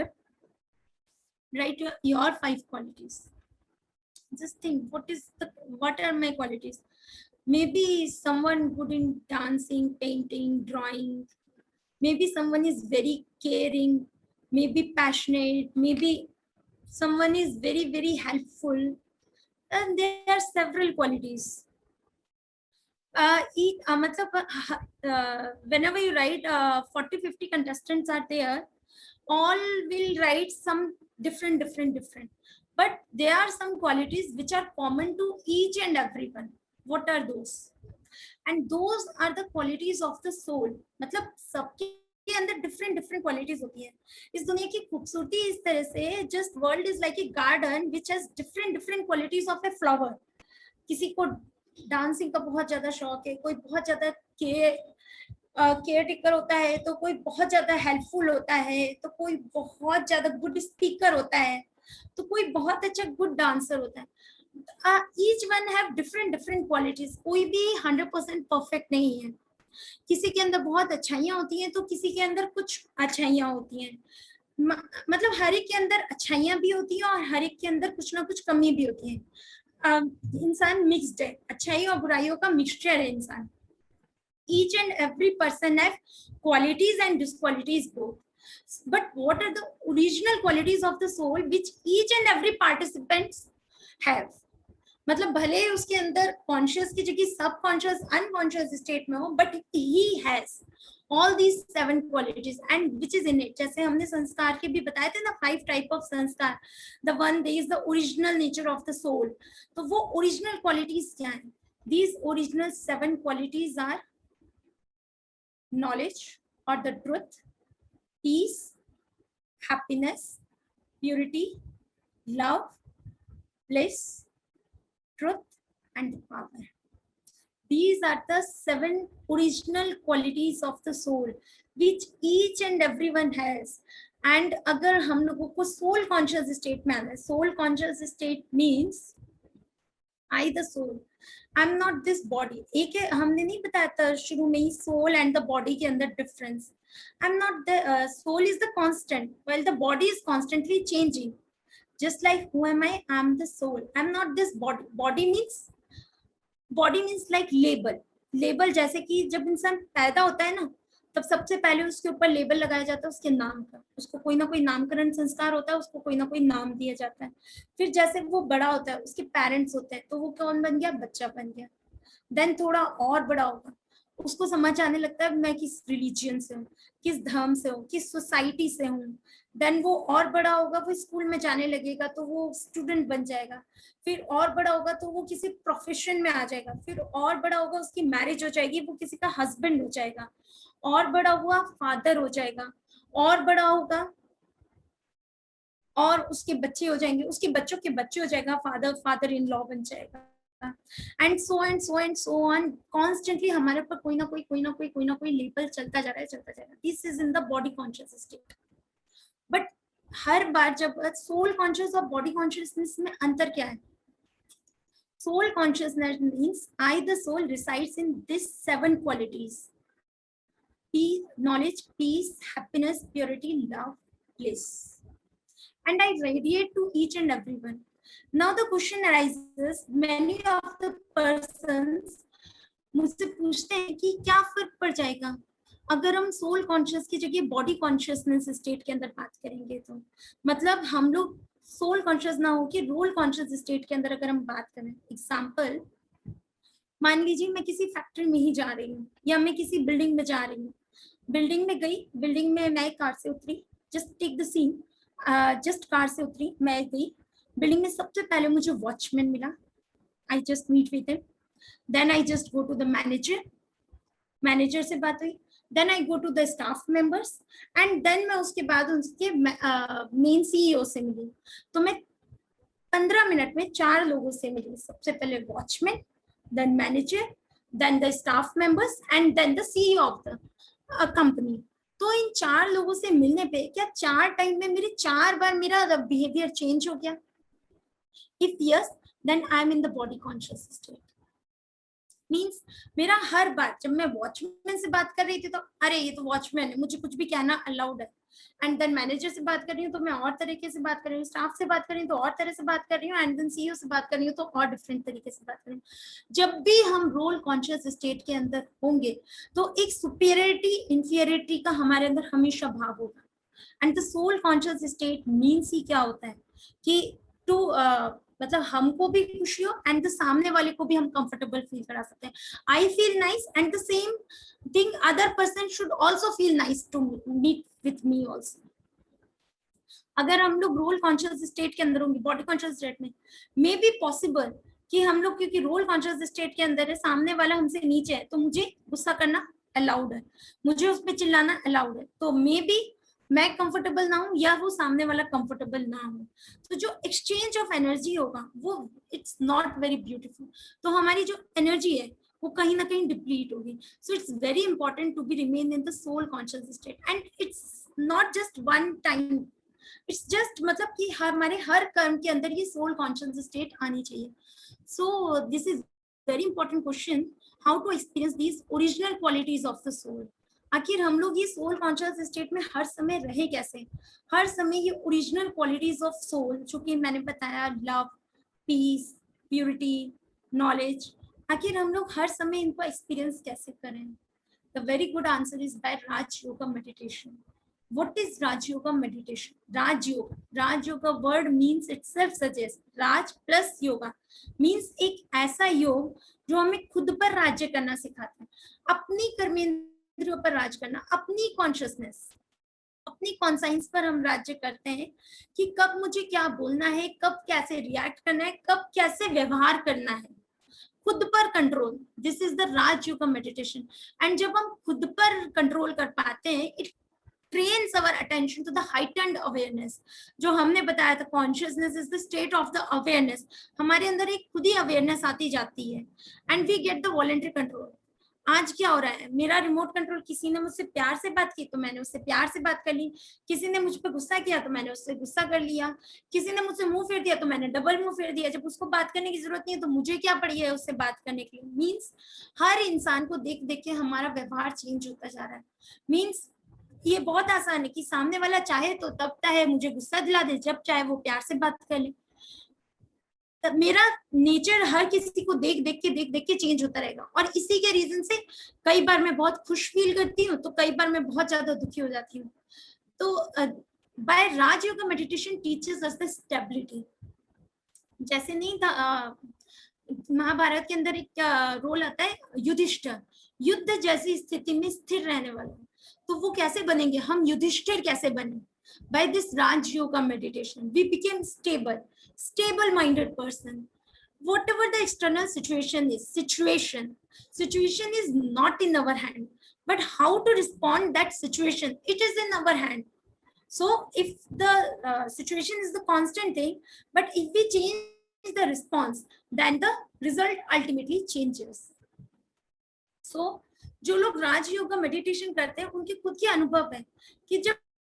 Speaker 3: Write your 5 qualities. Just think, what are my qualities? Maybe someone good in dancing, painting, drawing. Maybe someone is very caring, maybe passionate, maybe someone is very very helpful, and there are several qualities. Whenever you write 40-50 contestants are there, all will write some different, but there are some qualities which are common to each and everyone. What are those? And those are the qualities of the soul. मतलब सबके अंदर different qualities होती है। इस दुनिया की खूबसूरती इस तरह से, just world is like a garden which has different qualities of a flower. किसी को डांसिंग का बहुत ज्यादा शौक है, कोई बहुत ज्यादा केयर टेकर होता है, तो कोई बहुत ज्यादा हेल्पफुल होता है, तो कोई बहुत ज्यादा गुड स्पीकर होता है, तो कोई बहुत अच्छा गुड डांसर होता है। Each one have different qualities. कोई भी 100% परफेक्ट नहीं है। किसी के अंदर बहुत अच्छाइयाँ होती हैं तो किसी के अंदर कुछ अच्छाइयाँ होती हैं। मतलब हर एक के अंदर अच्छाइयाँ भी होती हैं और हर एक के अंदर कुछ ना कुछ कमी भी होती है। इंसान मिक्स्ड है, अच्छाई और बुराइयों का मिक्सचर है इंसान। Each and every person have qualities and disqualities both. But what are the original qualities of the soul which each and every participants have? मतलब भले उसके अंदर कॉन्शियस की जगह सब कॉन्शियस अनकॉन्शियस स्टेट में हो, but he has all these 7 qualities and which is in it. जैसे हमने संस्कार के भी बताए थे ना, 5 type of संस्कार. The one day is the original nature of the soul. तो वो original qualities क्या हैं? These original 7 qualities are knowledge or the truth, peace, happiness, purity, love, bliss, truth and the power. These are the 7 original qualities of the soul which each and everyone has. And अगर हम लोगों को soul conscious state में आना है, soul conscious state means I the soul, I'm not this body. एक है, हमने नहीं बताया था शुरू में ही soul and the body के अंदर difference. I'm not the soul is the constant, while the body is constantly changing. Just like who am I? I'm the soul. I'm not this body. Body means like label जैसे कि जब इंसान पैदा होता है ना, तब सबसे पहले उसके ऊपर लेबल लगाया जाता है उसके नाम का, उसको कोई ना कोई नामकरण संस्कार होता है, उसको कोई ना कोई नाम दिया जाता है। फिर जैसे वो बड़ा होता है, उसके पेरेंट्स होते हैं, तो वो कौन बन गया? बच्चा बन गया। देन थोड़ा और बड़ा होगा, उसको समझ आने लगता है मैं किस रिलीजियन से हूँ, किस धर्म से हूँ, किस सोसाइटी से हूँ। देन वो और बड़ा होगा, वो स्कूल में जाने लगेगा तो वो स्टूडेंट बन जाएगा। फिर और बड़ा होगा तो वो किसी प्रोफेशन में आ जाएगा। फिर और बड़ा होगा, उसकी मैरिज हो जाएगी, वो किसी का हस्बैंड हो जाएगा। और बड़ा हुआ फादर हो जाएगा। और बड़ा होगा और उसके बच्चे हो जाएंगे, उसके बच्चों के बच्चे हो जाएगा, फादर इन लॉ बन जाएगा। एंड सो ऑन कॉन्स्टेंटली हमारे ऊपर कोई ना कोई लेबल चलता जा रहा है। This is in the body conscious state. But हर बार जब सोल कॉन्शियस और बॉडी कॉन्शियसनेस में अंतर क्या है? Soul consciousness means I the soul resides in this 7 qualities: peace, knowledge, peace, happiness, purity, love, bliss, and I radiate to each and everyone. Now the question arises, many of the persons मुझसे पूछते हैं कि क्या फर्क पड़ जाएगा अगर हम सोल कॉन्शियस की जगह बॉडी कॉन्शियसनेस स्टेट के अंदर बात करेंगे। तो मतलब हम लोग सोल कॉन्शियस ना हो कि रोल कॉन्शियस स्टेट के अंदर अगर हम बात करें। एग्जाम्पल, मान लीजिए मैं किसी फैक्ट्री में ही जा रही हूँ या मैं किसी बिल्डिंग में जा रही हूँ। बिल्डिंग में गई, बिल्डिंग में मैं कार से उतरी, just take the scene, just car से उतरी, मैं गई बिल्डिंग में। सबसे पहले मुझे वॉचमैन मिला, I just meet with him. Then I just go to the manager से बात हुई। Then I go to the staff members and then मैं उसके बाद उसके मेन सीईओ से मिली। तो मैं 15 मिनट में 4 लोगों से मिली। सबसे पहले watchman, then manager, then the staff members and then the CEO of the company. तो इन 4 लोगों से मिलने पे क्या 4 टाइम में मेरे 4 बार मेरा बिहेवियर चेंज हो गया? If yes, then I am in the body conscious state. Means मेरा हर बार जब मैं वॉचमैन से बात कर रही थी तो अरे ये तो वॉचमैन है, मुझे कुछ भी कहना अलाउड है। एंड देन मैनेजर से बात कर रही हूँ तो मैं और तरीके से बात कर रही हूँ, स्टाफ से बात कर रही हूँ तो और तरह से बात कर रही हूँ, एंड देन सीईओ से बात कर रही हूँ तो और डिफरेंट तरीके से बात कर रही हूँ। जब भी हम रोल कॉन्शियस स्टेट के अंदर होंगे तो एक सुपीरियरिटी इंफीरियरिटी का हमारे अंदर हमेशा भाव होगा। And the soul conscious state means ही क्या होता है कि टू मतलब हमको भी खुशी हो एंड द सामने वाले को भी हम कंफर्टेबल फील करा सकते हैं। I feel nice and the same thing other person should also feel nice to meet with me also. अगर हम लोग रोल कॉन्शियस स्टेट के अंदर होंगे, बॉडी कॉन्शियस स्टेट में मे बी पॉसिबल कि हम लोग, क्योंकि रोल कॉन्शियस स्टेट के अंदर है, सामने वाला हमसे नीचे है तो मुझे गुस्सा करना अलाउड है, मुझे उस पर चिल्लाना अलाउड है, तो मे बी मैं कंफर्टेबल ना हूं या वो सामने वाला कंफर्टेबल ना हो, तो जो एक्सचेंज ऑफ एनर्जी होगा वो इट्स नॉट वेरी ब्यूटीफुल। तो हमारी जो एनर्जी है वो कहीं ना कहीं डिप्लीट होगी। So it's very important to be remain in the soul conscious state and it's not just one time, it's just मतलब कि हमारे हर कर्म के अंदर ये सोल कॉन्शियस स्टेट आनी चाहिए। So this is very important question, how to experience these original qualities of the soul. आखिर हम लोग ये सोल कॉन्शियस स्टेट में हर समय रहे कैसे? हर समय ये ओरिजिनल क्वालिटीज ऑफ सोल जो कि मैंने बताया, लव, पीस, प्योरिटी, नॉलेज, आखिर हम लोग हर समय इनको एक्सपीरियंस कैसे करें? The very good answer is by Raj Yoga meditation. What is Raj Yoga meditation? Raj Yoga word means itself suggests, Raj plus yoga means एक ऐसा योग जो हमें खुद पर राज्य करना सिखाता है, अपनी कर्मेंद्रियों पर राज करना, अपनी कॉन्शियसनेस, अपनी कॉन्साइंस पर हम राज्य करते हैं कि कब मुझे क्या बोलना है, कब कैसे रिएक्ट करना है, कब कैसे व्यवहार करना है, खुद पर control. This is the Raj Yoga meditation. And जब हम खुद पर कंट्रोल कर पाते हैं, it trains our attention to the heightened awareness. जो हमने बताया था, consciousness is the state of the awareness. हमारे अंदर एक खुद ही awareness आती जाती है, and we get the voluntary control. आज क्या हो रहा है, मेरा रिमोट कंट्रोल, किसी ने मुझसे प्यार से बात की तो मैंने उससे प्यार से बात कर ली, किसी ने मुझ पर गुस्सा किया तो मैंने उससे गुस्सा कर लिया, किसी ने मुझसे मुंह फेर दिया तो मैंने डबल मुंह फेर दिया। जब उसको बात करने की जरूरत नहीं है तो मुझे क्या पड़ी है उससे बात करने के लिए। मीन्स हर इंसान को देख देख के हमारा व्यवहार चेंज होता जा रहा है। मीन्स ये बहुत आसान है कि सामने वाला चाहे तो तब चाहे मुझे गुस्सा दिला दे, जब चाहे वो प्यार से बात कर ले। तब मेरा नेचर हर किसी को देख देख के चेंज होता रहेगा, और इसी के रीजन से कई बार मैं बहुत खुश फील करती हूँ तो कई बार मैं बहुत ज्यादा दुखी हो जाती हूँ। तो by Rajyoga meditation teaches us the stability. जैसे नहीं था महाभारत के अंदर एक रोल आता है युधिष्ठिर, युद्ध जैसी स्थिति में स्थिर रहने वाला, तो वो कैसे बनेंगे, हम युधिष्ठिर कैसे बने? By this Raj Yoga meditation, we became stable minded person. Whatever the external situation is, situation is not in our hand, but how to respond that situation, it is in our hand. So if the situation is the constant thing, but if we change the response, then the result ultimately changes. So जो लोग राज Yoga meditation करते हैं उनके खुद के अनुभव है कि जब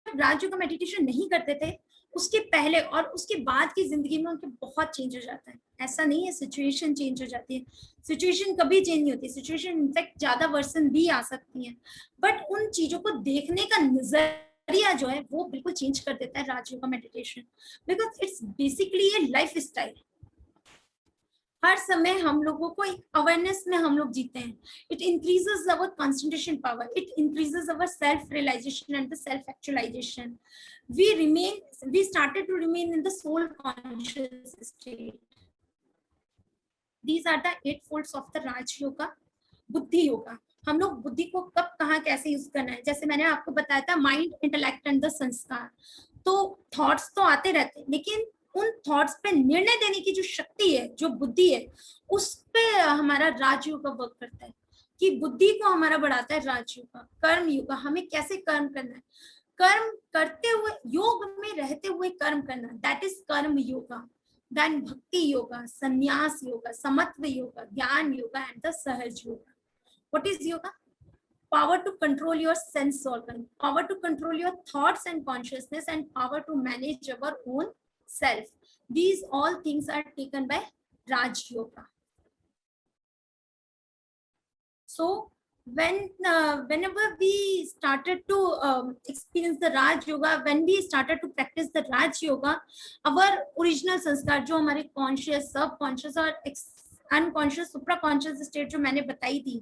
Speaker 3: राज योगा मेडिटेशन नहीं करते थे उसके पहले और उसके बाद की जिंदगी में उनके बहुत चेंज हो जाता है। ऐसा नहीं है सिचुएशन चेंज हो जाती है, सिचुएशन कभी चेंज नहीं होती, सिचुएशन इनफैक्ट ज्यादा वर्सन भी आ सकती है, बट उन चीजों को देखने का नजरिया जो है वो बिल्कुल चेंज कर देता है Raj Yoga meditation, because it's basically a life style. हर समय हम लोगों को एक अवेयरनेस में हम लोग जीते हैं। It increases our concentration power, it increases our self realisation and the self actualisation. we started to remain in the soul conscious state. These are the 8 folds of the Raj Yoga. बुद्धि योगा, हम लोग बुद्धि को कब कहाँ कैसे use करना है, जैसे मैंने आपको बताया था माइंड, इंटेलेक्ट एंड द संस्कार। तो थॉट्स तो आते रहते हैं, लेकिन उन थॉट्स पे निर्णय देने की जो शक्ति है, जो बुद्धि है, उस पे हमारा राजयोग का वर्क करता है कि बुद्धि को हमारा बढ़ाता है राजयोग का। कर्म योगा, हमें कैसे कर्म करना है, कर्म करते हुए, योग में रहते हुए कर्म करना, दैट इज कर्म योगा। देन भक्ति योगा, संन्यास योगा, समत्व योगा, ज्ञान योगा एंड द सहज yoga. What is yoga? Power to control your sense organ, power to control your thoughts and consciousness, and power to manage our own self. These all things are taken by Raj Yoga. So whenever we started to experience the Raj Yoga, when we started to practice the Raj Yoga, our original sanskar, जो हमारे conscious, subconscious और unconscious, supraconscious state जो मैंने बताई थी,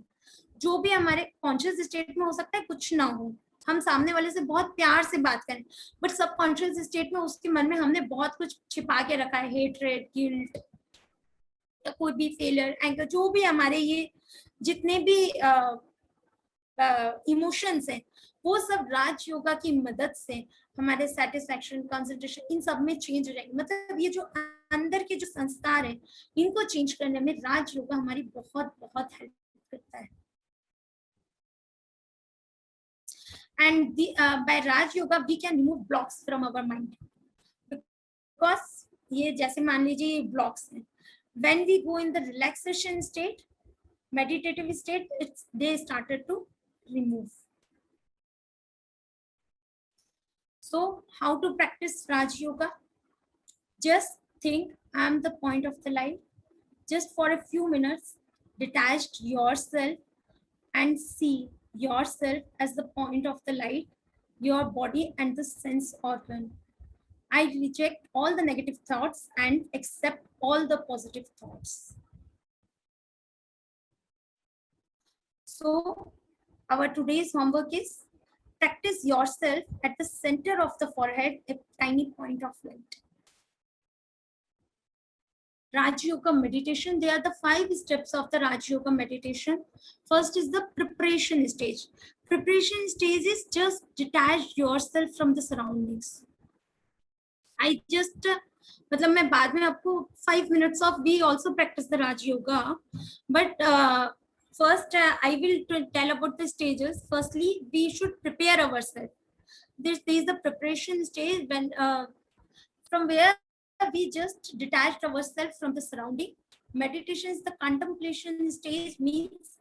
Speaker 3: जो भी हमारे कॉन्शियस स्टेट में हो सकता है कुछ ना हो, हम सामने वाले से बहुत प्यार से बात करें, बट सबकॉन्शियस स्टेट में उसके मन में हमने बहुत कुछ छिपा के रखा है, हेट्रेड, गिल्ट या कोई भी फेलियर, एंगर, जो भी हमारे ये जितने भी इमोशंस हैं, वो सब राज योगा की मदद से हमारे सेटिस्फैक्शन, कंसंट्रेशन, इन सब में चेंज हो जाएंगे। मतलब ये जो अंदर के जो संस्कार है, इनको चेंज करने में राज योगा हमारी बहुत बहुत हेल्प करता है। And by Raj Yoga we can remove blocks from our mind, because ये जैसे मान लीजिए blocks हैं, when we go in the relaxation state, meditative state, they started to remove. So how to practice Raj Yoga? Just think I am the point of the light, just for a few minutes detach yourself and see yourself as the point of the light, your body and the sense organ. I reject all the negative thoughts and accept all the positive thoughts. So our today's homework is practice yourself at the center of the forehead, a tiny point of light. Raj Yoga meditation, they are the 5 steps of the Raj Yoga meditation. First is the preparation stage. Preparation stage is just detach yourself from the surroundings. I just मतलब मैं बाद में आपको 5 minutes of we also practice the Raj Yoga, but first I will tell about the stages. Firstly, we should prepare ourselves. There is the preparation stage when from where we just detached ourselves from the surrounding. Meditation is the contemplation stage, means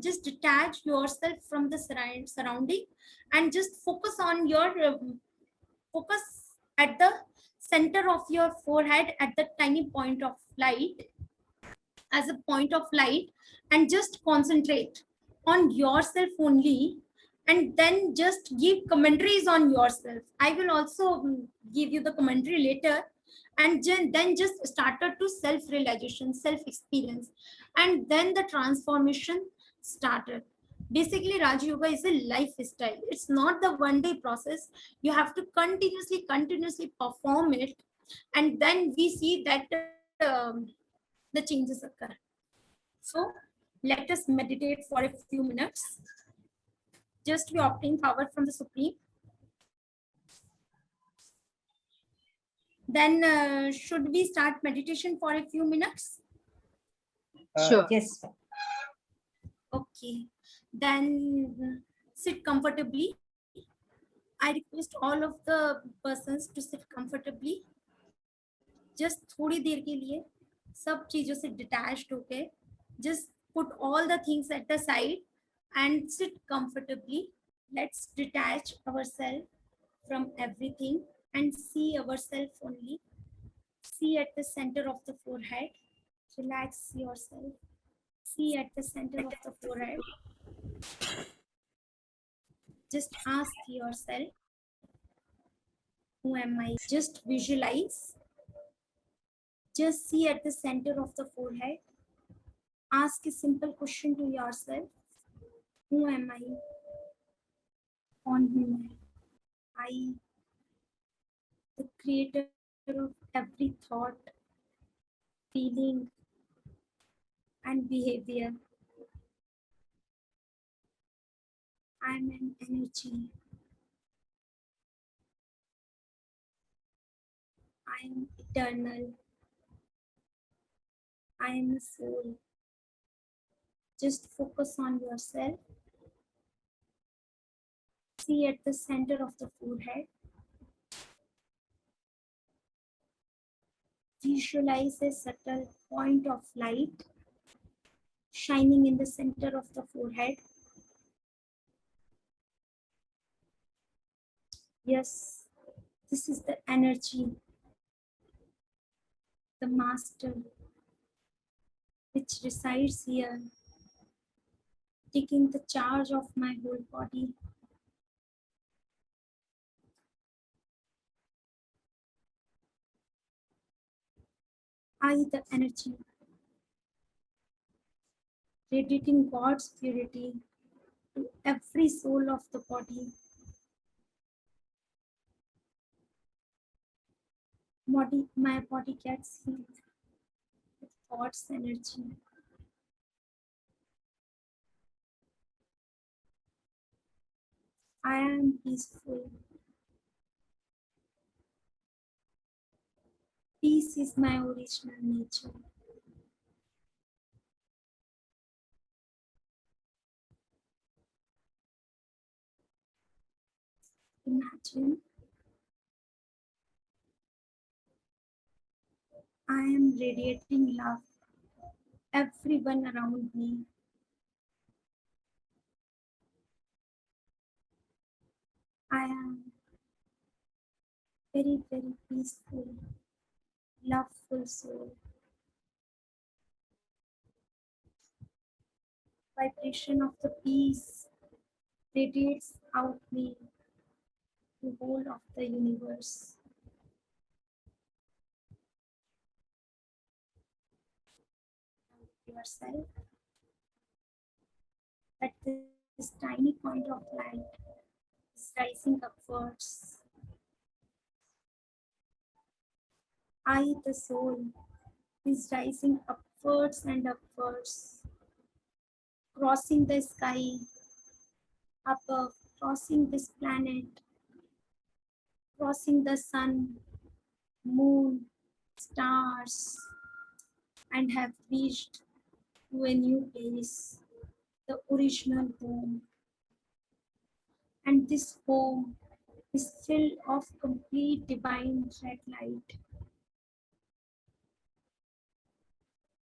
Speaker 3: just detach yourself from the surrounding and just focus on your focus at the center of your forehead at the tiny point of light, as a point of light, and just concentrate on yourself only, and then just give commentaries on yourself. I will also give you the commentary later. And then just started to self realization, self experience, and then the transformation started. Basically, Raj Yoga is a lifestyle. It's not the one day process. You have to continuously perform it, and then we see that the changes occur. So let us meditate for a few minutes. Just we obtain power from the Supreme. Then should we start meditation for a few minutes?
Speaker 1: Sure. Yes.
Speaker 3: Okay. Then sit comfortably. I request all of the persons to sit comfortably. Just थोड़ी देर के लिए सब चीजों से detached होके just put all the things at the side and sit comfortably. Let's detach ourselves from everything and see ourselves only. See at the center of the forehead. Relax yourself. See at the center of the forehead. Just ask yourself, who am I? Just visualize. Just see at the center of the forehead. Ask a simple question to yourself. Who am I? On whom? I, the creator of every thought, feeling, and behavior. I am an energy. I am eternal. I am a soul. Just focus on yourself. See at the center of the forehead. Visualize a subtle point of light shining in the center of the forehead. Yes, this is the energy, the master, which resides here, taking the charge of my whole body. I, the energy, radiating God's purity to every soul of the body. My body gets healed with God's energy. I am peaceful. Peace is my original nature. Imagine I am radiating love everyone around me. I am very, very peaceful, loveful soul. Vibration of the peace radiates out me to whole of the universe. Yourself at this tiny point of light is rising upwards. I, the soul, is rising upwards and upwards, crossing the sky above, crossing this planet, crossing the sun, moon, stars, and have reached to a new place, the original home. And this home is filled of complete divine red light.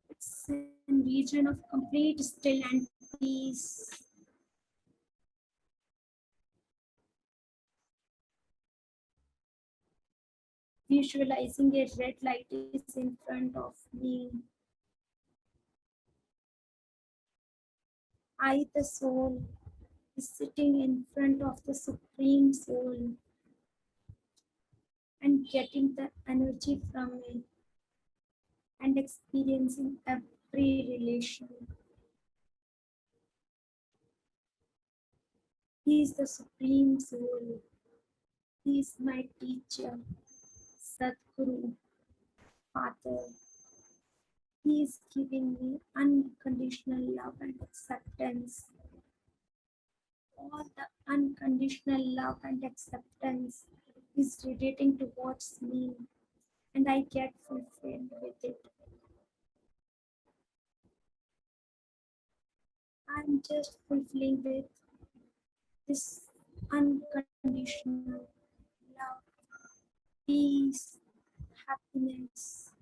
Speaker 3: It's a region of complete still and peace. Visualizing a red light is in front of me. I, the soul, is sitting in front of the Supreme Soul and getting the energy from it and experiencing every relation. He is the Supreme Soul. He is my teacher, Sadguru, Father. He is giving me unconditional love and acceptance. All the unconditional love and acceptance is radiating towards me, and I get fulfilled with it. I'm just fulfilling with this unconditional love, peace, happiness,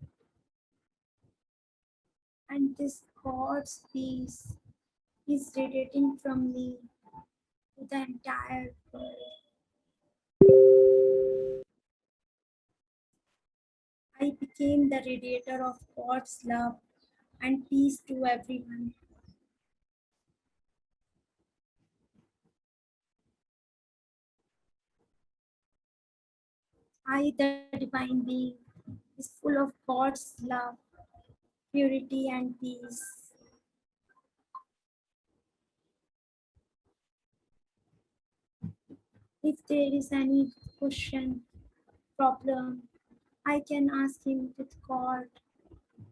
Speaker 3: and this God's peace is radiating from me to the entire world. I became the radiator of God's love and peace to everyone. I, the divine being, is full of God's love, purity, and peace. If there is any question, problem, I can ask him with God.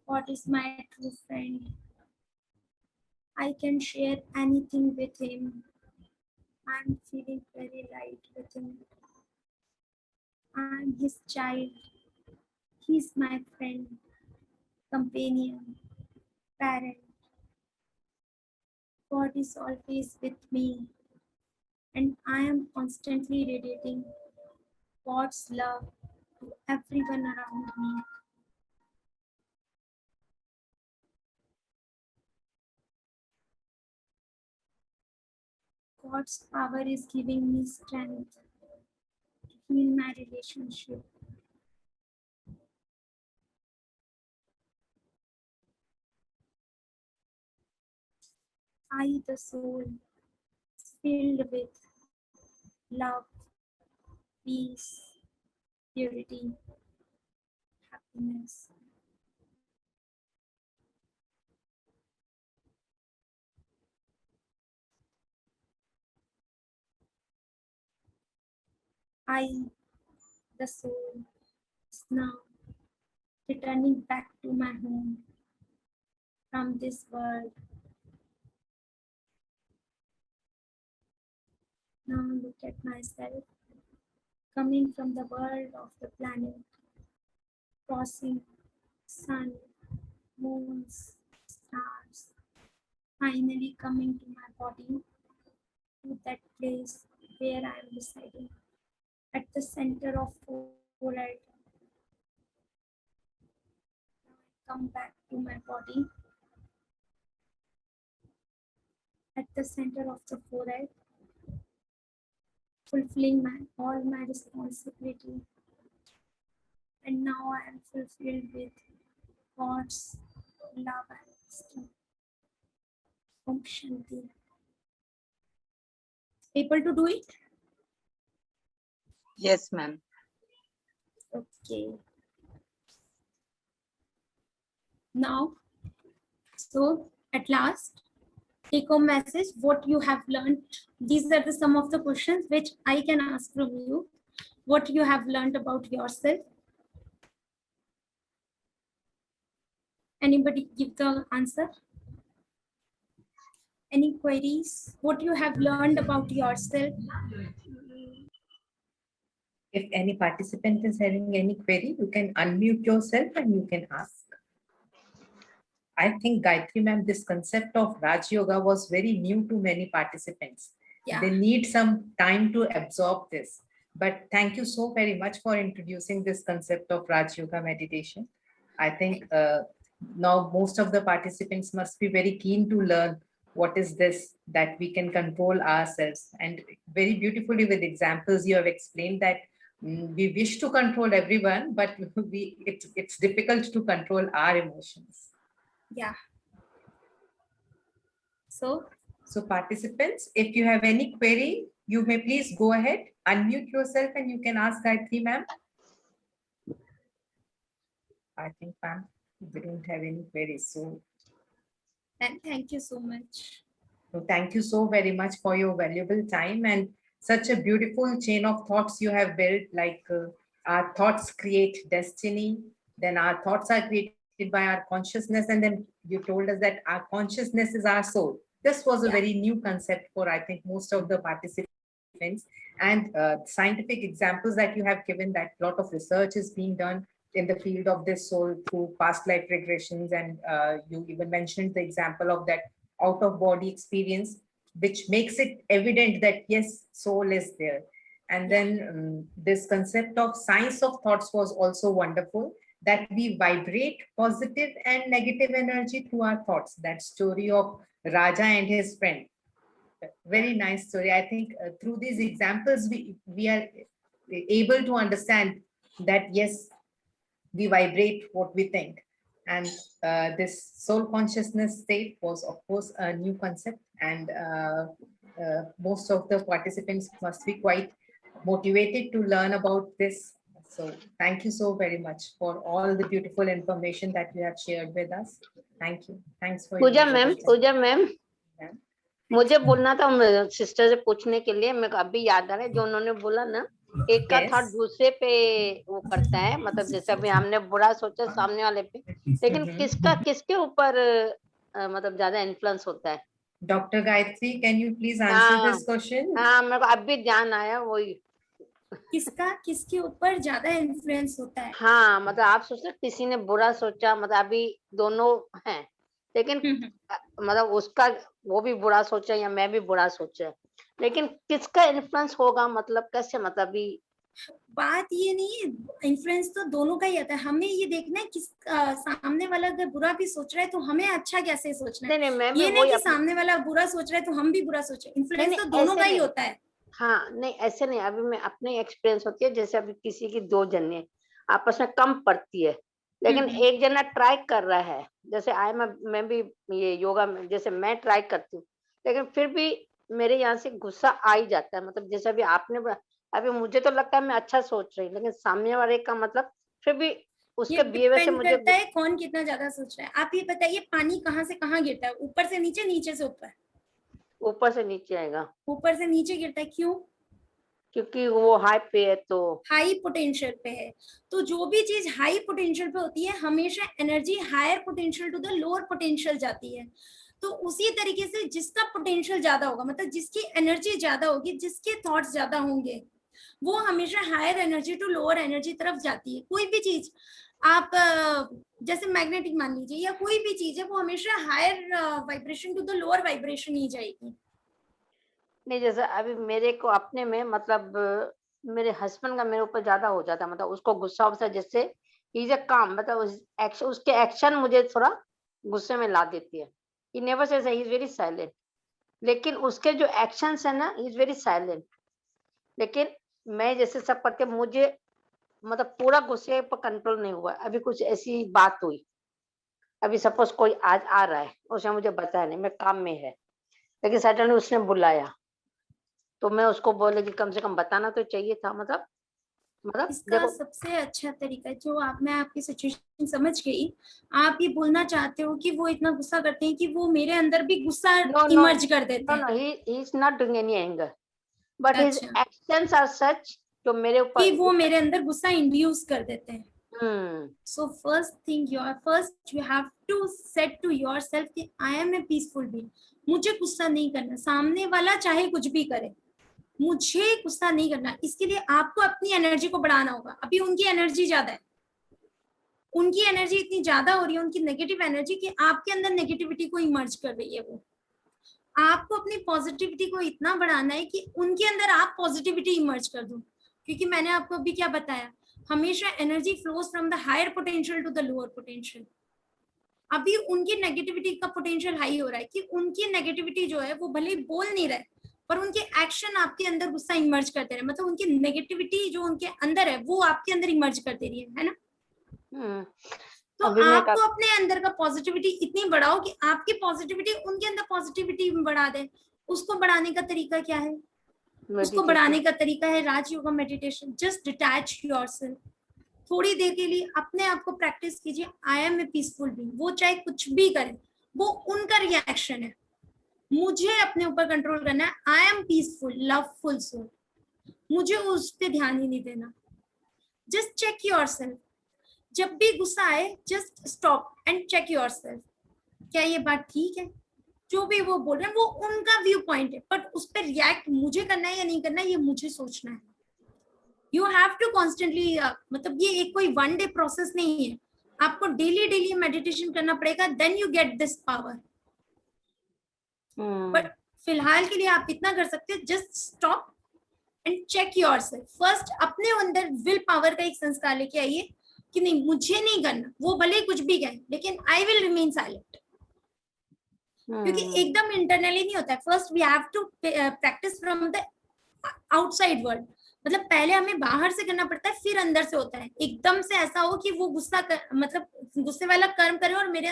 Speaker 3: God is my true friend. I can share anything with him. I'm feeling very light with him. I'm his child. He's my friend, companion, parent. God is always with me, and I am constantly radiating God's love to everyone around me. God's power is giving me strength to heal my relationship. I, the soul, is filled with love, peace, purity, happiness. I, the soul, is now returning back to my home from this world. Now look at myself coming from the world of the planet, crossing sun, moons, stars, finally coming to my body, to that place where I am residing, at the center of forehead. Come back to my body, at the center of the forehead, fulfilling all my responsibility. And now I am fulfilled with God's love and wisdom. Om Shanti. Able to do it?
Speaker 2: Yes, ma'am.
Speaker 3: Okay. Now, so at last, take home message, what you have learned. These are some of the questions which I can ask from you. What you have learned about yourself. Anybody give the answer? Any queries? What you have learned about yourself?
Speaker 1: If any participant is having any query, you can unmute yourself and you can ask. I think, Gayatri ma'am, this concept of Raj Yoga was very new to many participants.
Speaker 3: Yeah.
Speaker 1: They need some time to absorb this. But thank you so very much for introducing this concept of Raj Yoga meditation. I think now most of the participants must be very keen to learn what is this that we can control ourselves. And very beautifully with examples, you have explained that we wish to control everyone, but it's difficult to control our emotions.
Speaker 3: Yeah. So
Speaker 1: Participants, if you have any query, you may please go ahead, unmute yourself, and you can ask Gayatri ma'am. I think, ma'am, we don't have any queries. So
Speaker 3: thank you so much.
Speaker 1: thank you so very much for your valuable time and such a beautiful chain of thoughts you have built. Like our thoughts create destiny, then our thoughts are created by our consciousness, and then you told us that our consciousness is our soul. This was a very new concept for, I think, most of the participants. And scientific examples that you have given, that a lot of research is being done in the field of this soul through past life regressions. And you even mentioned the example of that out of body experience, which makes it evident that yes, soul is there. And then this concept of science of thoughts was also wonderful, that we vibrate positive and negative energy through our thoughts. That story of Raja and his friend, very nice story. I think through these examples we are able to understand that yes, we vibrate what we think. And this soul consciousness state was, of course, a new concept, and most of the participants must be quite motivated to learn about this. So thank you so very much for all the beautiful information that you have shared with us. Thank you. Thanks for
Speaker 2: Puja ma'am मुझे बोलना था sister से पूछने के लिए, मेरे को अभी याद आ रहा है जो उन्होंने बोला ना, एक का थॉट दूसरे पे वो करता है, मतलब जैसे अभी हमने बुरा सोचा सामने वाले पे, लेकिन किसके ऊपर मतलब ज्यादा इन्फ्लुएंस होता है?
Speaker 1: Doctor Gayatri, can you please answer this question?
Speaker 2: हाँ, मेरे को अभी ध्यान आया, वही
Speaker 3: किसके ऊपर ज्यादा इन्फ्लुएंस होता है?
Speaker 2: हाँ, मतलब आप सोचते किसी ने बुरा सोचा, मतलब अभी दोनों हैं, लेकिन मतलब उसका वो भी बुरा सोचा या मैं भी बुरा सोचा, लेकिन किसका इन्फ्लुएंस होगा, मतलब कैसे, मतलब अभी
Speaker 3: बात ये नहीं है, इन्फ्लुएंस तो दोनों का ही आता है। हमें ये देखना है किस सामने वाला अगर बुरा भी सोच रहा है तो हमें अच्छा कैसे सोचना है। ये नहीं कि सामने वाला बुरा सोच रहा है तो हम भी बुरा सोचे। इन्फ्लुएंस तो दोनों का ही होता है।
Speaker 2: हाँ, नहीं ऐसे नहीं, अभी मैं अपने एक्सपीरियंस होती है, जैसे अभी किसी की दो जने आपस में कम पड़ती है, लेकिन एक जना ट्राई कर रहा है, जैसे मैं भी ये योगा में जैसे मैं ट्राई करती हूँ, लेकिन फिर भी मेरे यहाँ से गुस्सा आ ही जाता है। मतलब जैसे अभी आपने, अभी मुझे तो लगता है मैं अच्छा सोच रही हूँ, लेकिन सामने वाले का मतलब फिर भी उसके बिहेवियर से मुझे
Speaker 3: करता है कौन कितना ज्यादा सोच रहा है। आप ये बताइए, पानी कहाँ से कहाँ गिरता है? ऊपर से नीचे, नीचे से ऊपर?
Speaker 2: ऊपर से नीचे आएगा।
Speaker 3: ऊपर से नीचे गिरता है, क्यों?
Speaker 2: क्योंकि वो हाई पे है, तो
Speaker 3: हाई पोटेंशियल पे है। तो जो भी चीज हाई पोटेंशियल पे होती है, हमेशा energy higher potential to the lower potential जाती है। तो उसी तरीके से जिसका पोटेंशियल ज्यादा होगा, मतलब जिसकी एनर्जी ज्यादा होगी, जिसके थॉट्स ज्यादा होंगे, वो हमेशा higher energy to lower energy तरफ जाती है। कोई भी चीज आप जैसे मैग्नेटिक मान लीजिए, या कोई भी चीज है, वो हमेशा higher vibration to the lower vibration ही जाएगी।
Speaker 2: नहीं, जैसे अभी मेरे को अपने में, मतलब मेरे हस्बैंड का मेरे ऊपर ज्यादा हो जाता है, मतलब उसको गुस्सा होता है, जैसे ही इज अ काम, मतलब उसके एक्शन मुझे थोड़ा गुस्से में ला देती है। He never says, he is very silent, लेकिन उसके जो एक्शंस है ना, ही इज वेरी साइलेंट, लेकिन मैं जैसे सब करके मुझे मतलब पूरा गुस्से पर कंट्रोल नहीं हुआ। अभी कुछ ऐसी बात हुई, अभी सपोज कोई आज आ रहा है, उसने मुझे बताया नहीं, मैं काम में है, लेकिन सडनली उसने बुलाया, तो मैं उसको बोले कि कम से कम बताना तो चाहिए था। मतलब
Speaker 3: इसका देखो, सबसे अच्छा तरीका जो मैं आपकी सिचुएशन समझ गई, आप ये बोलना चाहते हो कि वो इतना गुस्सा करते हैं कि वो मेरे अंदर भी गुस्सा इमर्ज कर देते हैं।
Speaker 2: No, he is not doing any anger, but his actions are such जो मेरे ऊपर,
Speaker 3: कि वो मेरे अंदर गुस्सा इंड्यूस कर देते हैं। So first you have to set to yourself कि I am a peaceful being, मुझे गुस्सा नहीं करना, सामने वाला चाहे कुछ भी करे, मुझे गुस्सा नहीं करना। इसके लिए आपको अपनी एनर्जी को बढ़ाना होगा। अभी उनकी एनर्जी ज्यादा है, उनकी एनर्जी इतनी ज्यादा हो रही है, उनकी नेगेटिव एनर्जी, कि आपके अंदर नेगेटिविटी को इमर्ज कर रही है। वो आपको अपनी पॉजिटिविटी को इतना बढ़ाना है कि उनके अंदर आप पॉजिटिविटी इमर्ज कर दो। क्योंकि मैंने आपको अभी क्या बताया, हमेशा energy flows from the higher potential to the lower potential. अभी उनकी नेगेटिविटी का पोटेंशियल हाई हो रहा है कि उनकी नेगेटिविटी जो है वो भले ही बोल नहीं रहे, पर उनके एक्शन आपके अंदर गुस्सा इमर्ज करते रहे, मतलब उनकी नेगेटिविटी जो उनके अंदर है वो आपके अंदर इमर्ज करते रही है ना। तो आपको अपने अंदर का पॉजिटिविटी इतनी बढ़ाओ कि आपकी पॉजिटिविटी उनके अंदर पॉजिटिविटी बढ़ा दे। उसको बढ़ाने का तरीका क्या है? उसको बढ़ाने का तरीका है Rajyoga meditation. Just detach yourself, थोड़ी देर के लिए अपने आप को प्रैक्टिस कीजिए, I am a peaceful being. वो चाहे कुछ भी करे, वो उनका रिएक्शन है, मुझे अपने ऊपर कंट्रोल करना है। I am peaceful loveful soul, मुझे उस पर ध्यान ही नहीं देना। जस्ट चेक योरसेल्फ, जब भी गुस्सा आए just stop and check yourself, क्या ये बात ठीक है? जो भी वो बोल रहे हैं वो उनका व्यू पॉइंट है, बट उस पर रिएक्ट मुझे करना है या नहीं करना है ये मुझे सोचना है। यू हैव टू कॉन्स्टेंटली, मतलब ये एक कोई वन डे प्रोसेस नहीं है, आपको डेली डेली मेडिटेशन करना पड़ेगा, then you get this power. But फिलहाल के लिए आप इतना कर सकते हो, just stop and check yourself first. अपने अंदर विल पावर का एक संस्कार लेके आइए कि नहीं मुझे नहीं करना, वो भले कुछ भी कहे लेकिन आई विल रिमेन साइलेंट। क्योंकि एकदम इंटरनली नहीं होता है, first we have to practise from the outside world. मतलब पहले हमें बाहर से करना पड़ता है, फिर अंदर से होता है। एकदम से ऐसा हो कि वो मतलब गुस्से वाला कर्म करे और मेरे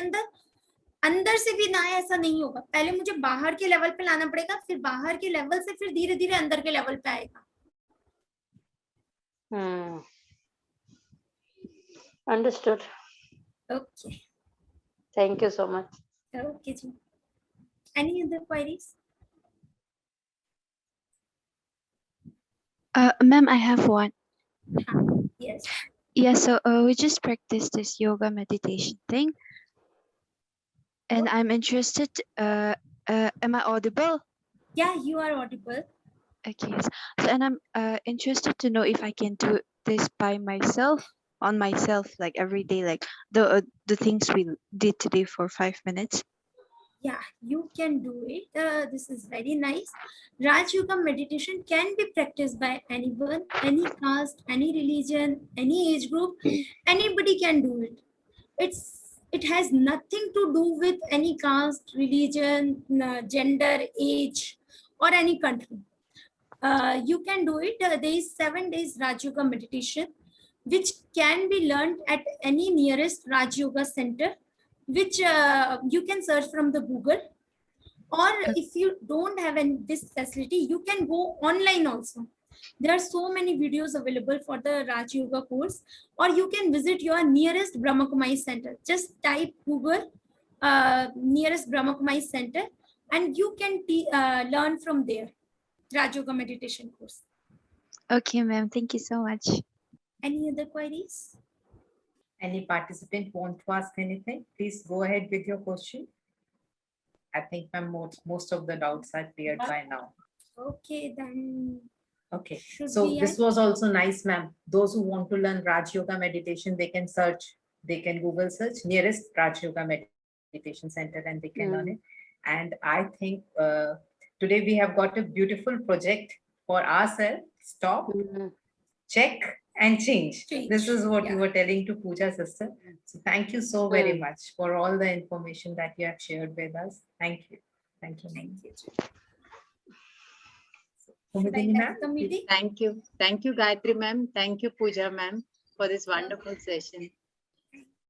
Speaker 3: अंदर से भी ना आए, ऐसा नहीं होगा। पहले मुझे बाहर के लेवल पे लाना पड़ेगा, फिर बाहर के लेवल से फिर धीरे धीरे अंदर के लेवल पे आएगा।
Speaker 2: Understood.
Speaker 3: Okay,
Speaker 2: thank you so much.
Speaker 3: Okay ji, any other queries?
Speaker 4: Ma'am, I have one.
Speaker 3: Yes.
Speaker 4: Yeah, so we just practiced this yoga meditation thing, and I'm interested. Am I audible?
Speaker 3: Yeah, you are audible.
Speaker 4: Okay, so and I'm interested to know if I can do this by myself, on myself, like every day, like the things we did today for 5 minutes.
Speaker 3: Yeah, you can do it. This is very nice. Raj Yoga meditation can be practiced by anyone, any caste, any religion, any age group. Anybody can do it. It has nothing to do with any caste, religion, gender, age, or any country. You can do it. There is 7 days Raj Yoga meditation, which can be learned at any nearest Raj Yoga center, which you can search from the Google, or if you don't have this facility, you can go online also. There are so many videos available for the Raj Yoga course, or you can visit your nearest Brahma Kumai center. Just type Google nearest Brahma Kumai center and you can learn from there Raj Yoga meditation course.
Speaker 4: Okay, ma'am. Thank you so much.
Speaker 3: Any other queries?
Speaker 1: Any participant want to ask anything? Please go ahead with your question. I think most of the doubts are cleared by now.
Speaker 3: Okay, then.
Speaker 1: Okay, so this was also nice, ma'am. Those who want to learn Raj Yoga meditation, they can search, they can Google search nearest Raj Yoga meditation center and they can learn it. And I think today we have got a beautiful project for ourselves. Stop, check and change. This is what you were telling to Pooja sister. So thank you so very much for all the information that you have shared with us. Thank you. Thank you.
Speaker 3: Thank you.
Speaker 5: Thank you. Thank you, Gayatri ma'am. Thank you, Pooja ma'am, for this wonderful session.